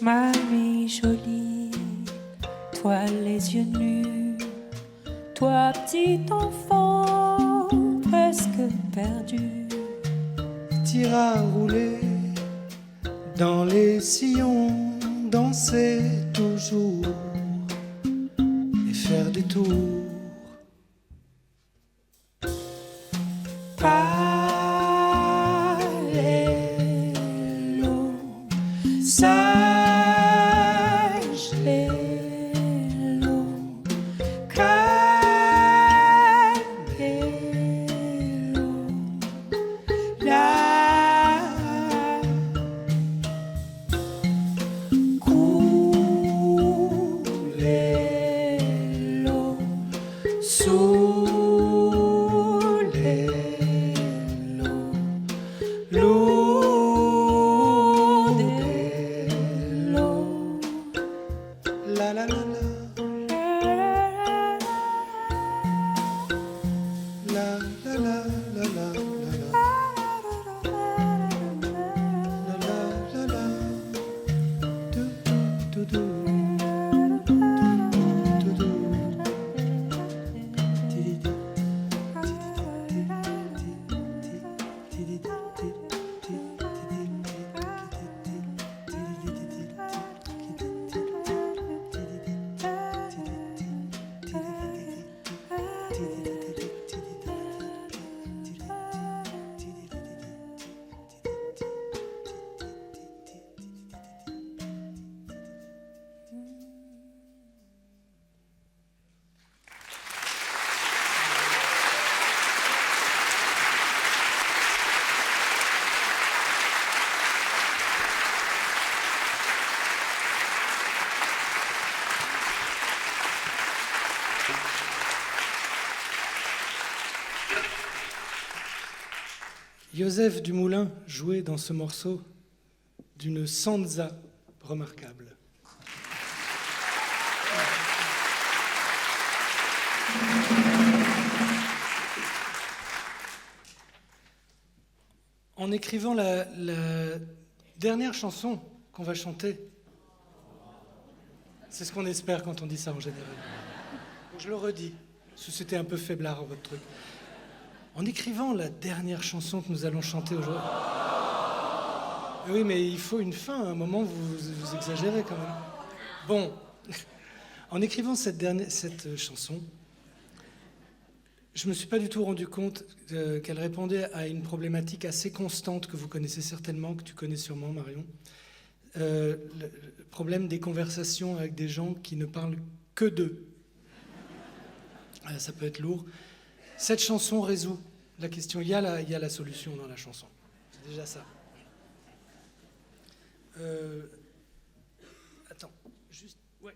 Mamie jolie, toi les yeux nus, toi petit enfant presque perdu. Tira rouler dans les sillons, danser toujours et faire des tours. Allélo, sage, la la la la. La la la la la la la. La la la la. Do do do. Do do. Ti-di-di. Joseph Dumoulin jouait dans ce morceau d'une sansa remarquable. En écrivant la dernière chanson qu'on va chanter, c'est ce qu'on espère quand on dit ça en général. Donc je le redis, parce que c'était un peu faiblard votre truc. En écrivant la dernière chanson que nous allons chanter aujourd'hui. Oui, mais il faut une fin, à un moment vous exagérez quand même. Bon, en écrivant cette chanson, je ne me suis pas du tout rendu compte qu'elle répondait à une problématique assez constante que vous connaissez certainement, que tu connais sûrement, Marion. Le problème des conversations avec des gens qui ne parlent que d'eux. Ça peut être lourd. Cette chanson résout la question. Il y a la solution dans la chanson. C'est déjà ça. Attends, juste... Ouais.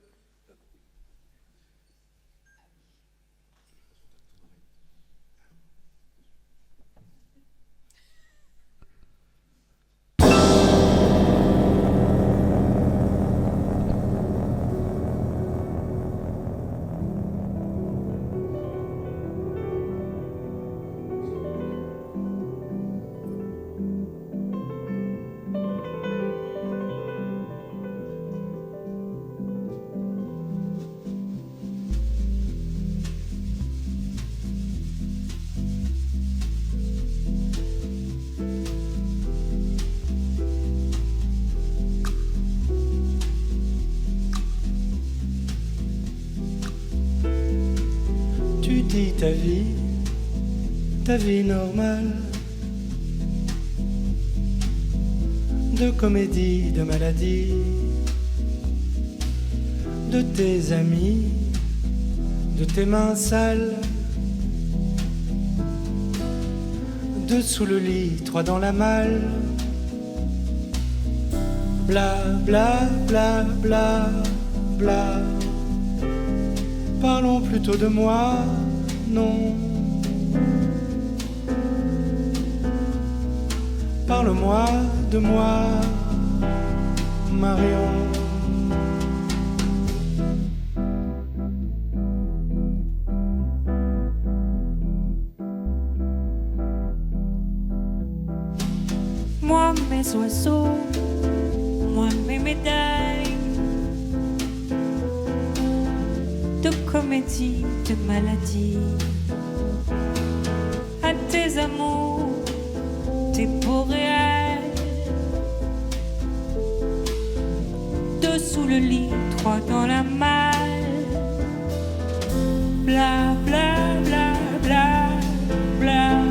Ta vie normale, de comédie, de maladie, de tes amis, de tes mains sales, deux sous le lit, trois dans la malle, bla bla bla bla bla. Parlons plutôt de moi, non. Parle-moi de moi, Marion. Moi mes oiseaux, moi mes médailles de comédie, de maladie, à tes amours, tes beaux réels, deux sous le lit, trois dans la malle, bla bla bla bla bla.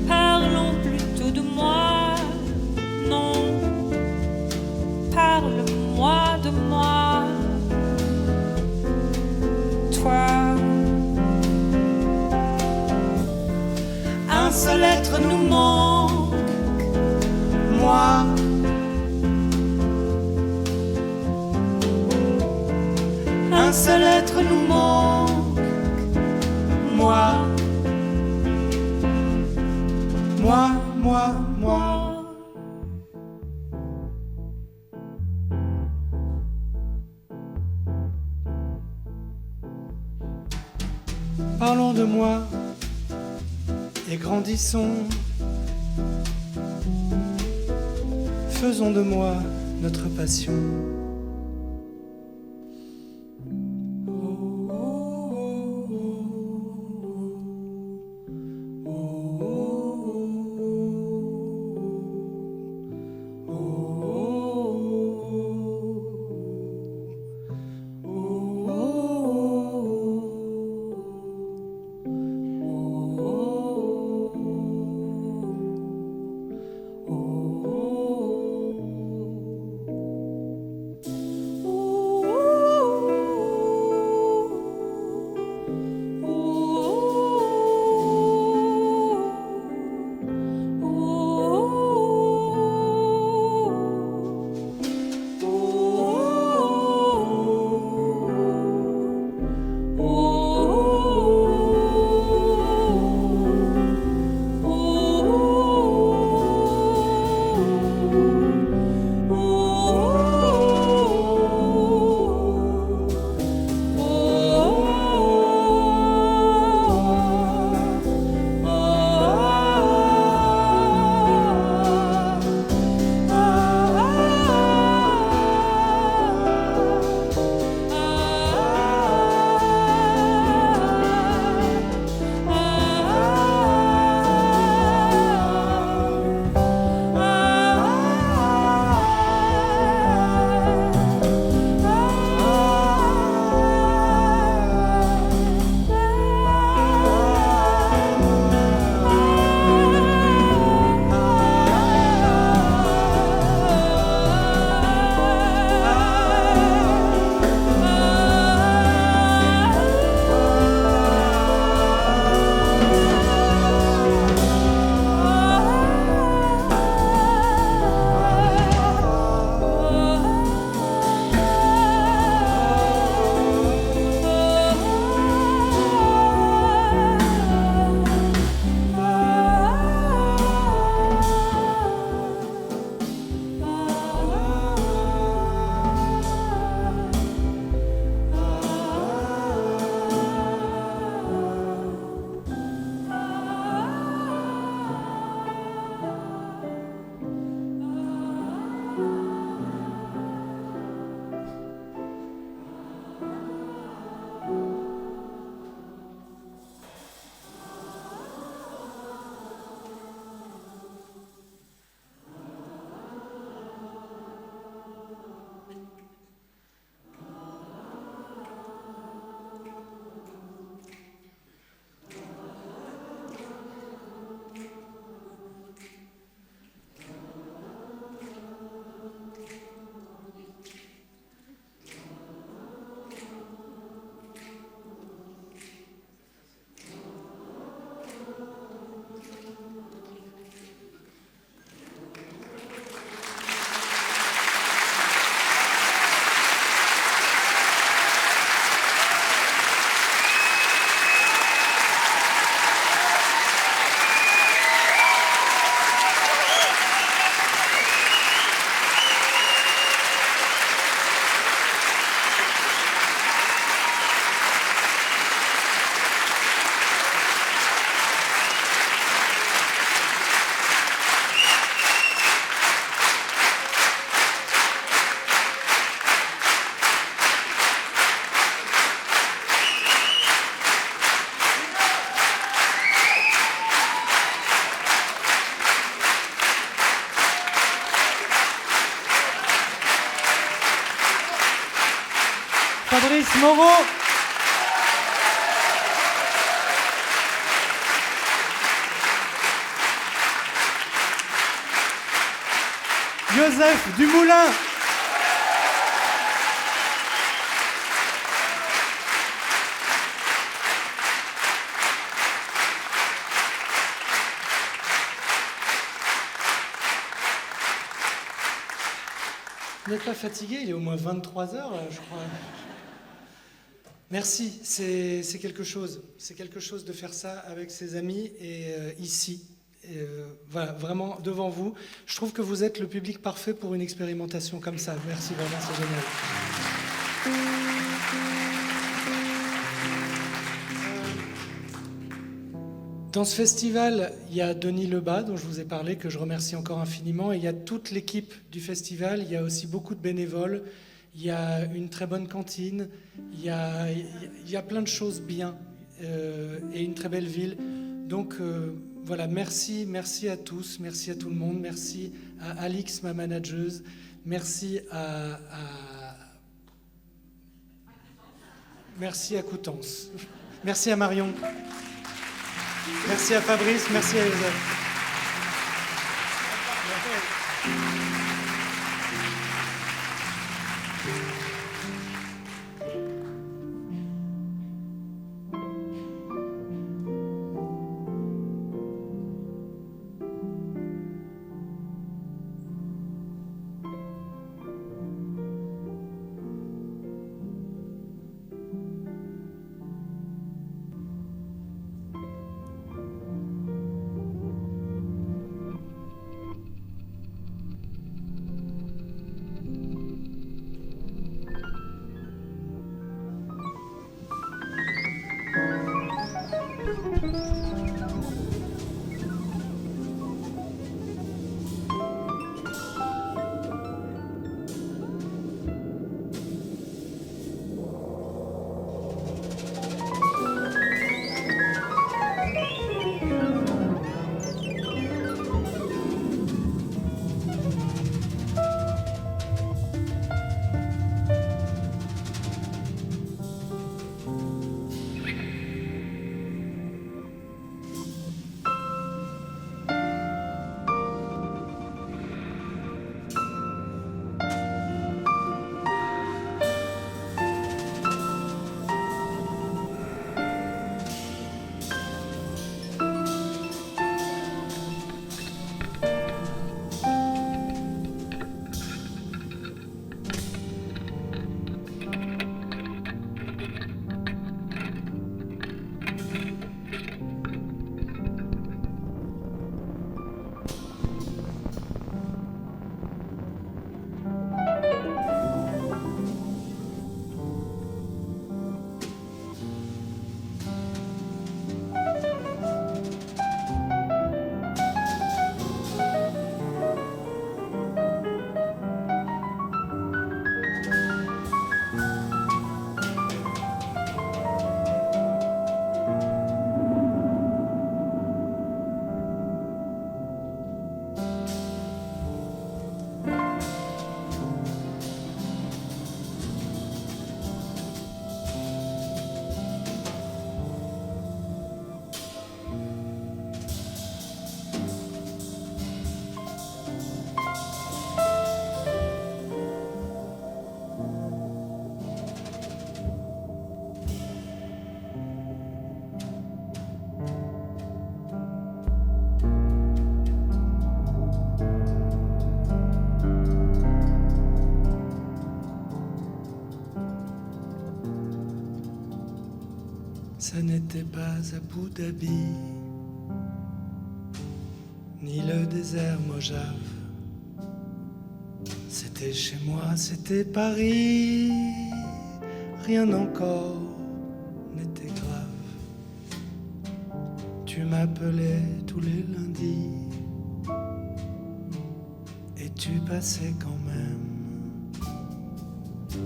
Parlons plutôt de moi, non, parle-moi de moi, toi. Un seul être nous manque, moi. Un seul être nous manque, moi. Moi, moi, moi. Parlons de moi et grandissons. Faisons de moi notre passion. Fabrice Moreau. Joseph Dumoulin. Vous n'êtes pas fatigué? Il est au moins 23h, là, je crois. Merci, c'est quelque chose. C'est quelque chose de faire ça avec ses amis et ici. Et, voilà, vraiment, devant vous. Je trouve que vous êtes le public parfait pour une expérimentation comme ça. Merci vraiment, c'est génial. Dans ce festival, il y a Denis Lebas, dont je vous ai parlé, que je remercie encore infiniment. Et il y a toute l'équipe du festival. Il y a aussi beaucoup de bénévoles. Il y a une très bonne cantine. Il y a plein de choses bien. Et une très belle ville. Donc voilà, merci à tous. Merci à tout le monde. Merci à Alix, ma manageuse. Merci Merci à Coutances. Merci à Marion. Merci à Fabrice, merci à Joseph. Ça n'était pas Abu Dhabi, ni le désert Mojave. C'était chez moi, c'était Paris. Rien encore n'était grave. Tu m'appelais tous les lundis et tu passais quand même.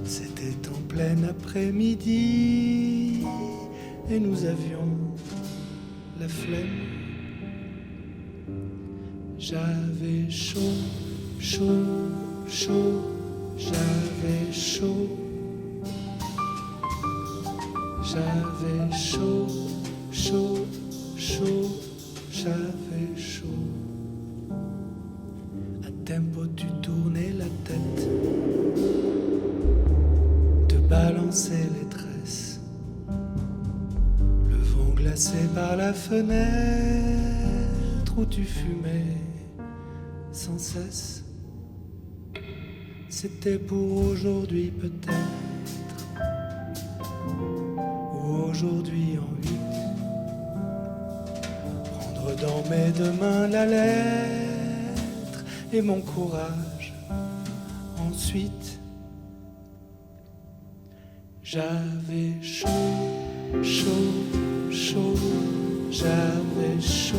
C'était en plein après-midi et nous avions la flemme. J'avais chaud, chaud, chaud, j'avais chaud. J'avais chaud, chaud, chaud, j'avais chaud. À tempo tu tournais la tête, te balançais les tresses. Le vent glacé par la fenêtre où tu fumais sans cesse. C'était pour aujourd'hui peut-être, ou aujourd'hui en 8. Prendre dans mes deux mains la lettre et mon courage ensuite. J'avais chaud, chaud, chaud, J'avais chaud,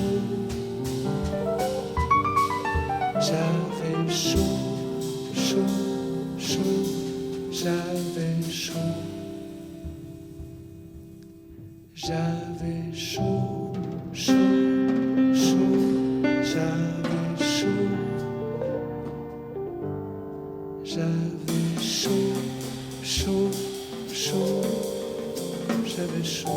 j'avais chaud, chaud, chaud, j'avais chaud, j'avais chaud, chaud, chaud, j'avais chaud, j'avais chaud, chaud, chaud, j'avais chaud.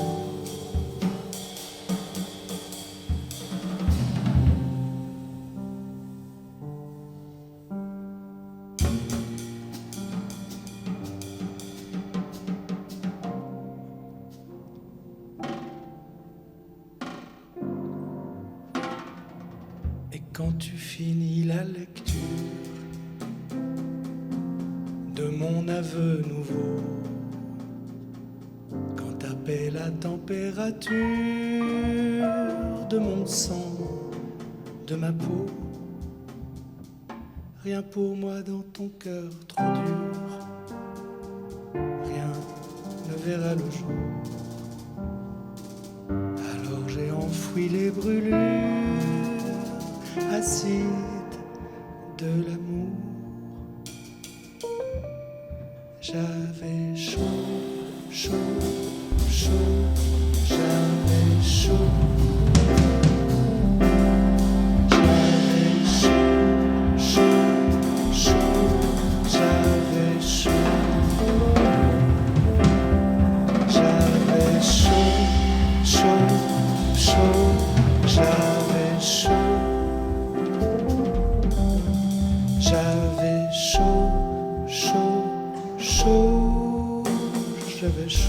Et quand tu finis la lecture de mon aveu nouveau, quand t'appelles la température de mon sang, de ma peau, rien pour moi dans ton cœur trop dur, rien ne verra le jour. Alors j'ai enfoui les brûlures acides de l'amour. J'avais chaud, chaud, chaud, j'avais chaud. J'avais chaud, chaud, chaud, j'avais chaud. J'avais chaud, chaud, chaud, j'avais chaud. J'avais chaud, chaud, chaud, j'avais chaud.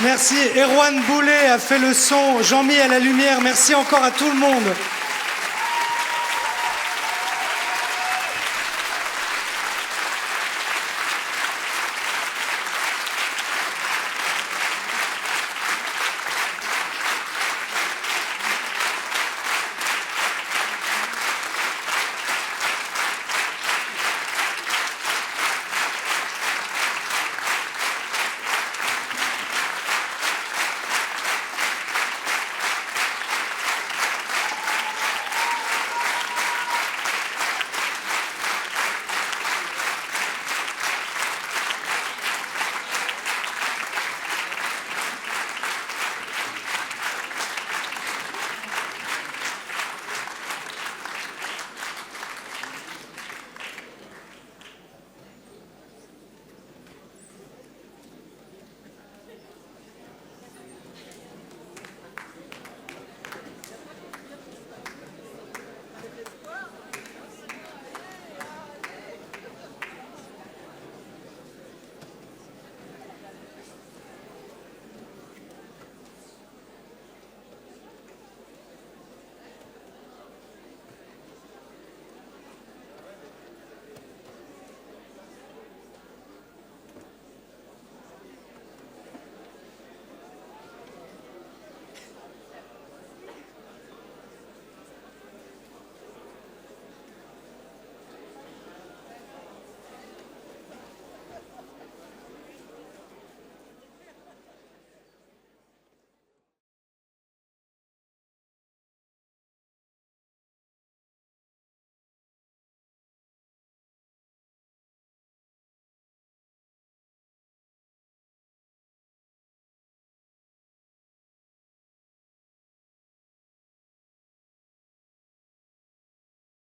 Merci, Erwan Boulet a fait le son, Jean-Mi à la lumière, merci encore à tout le monde.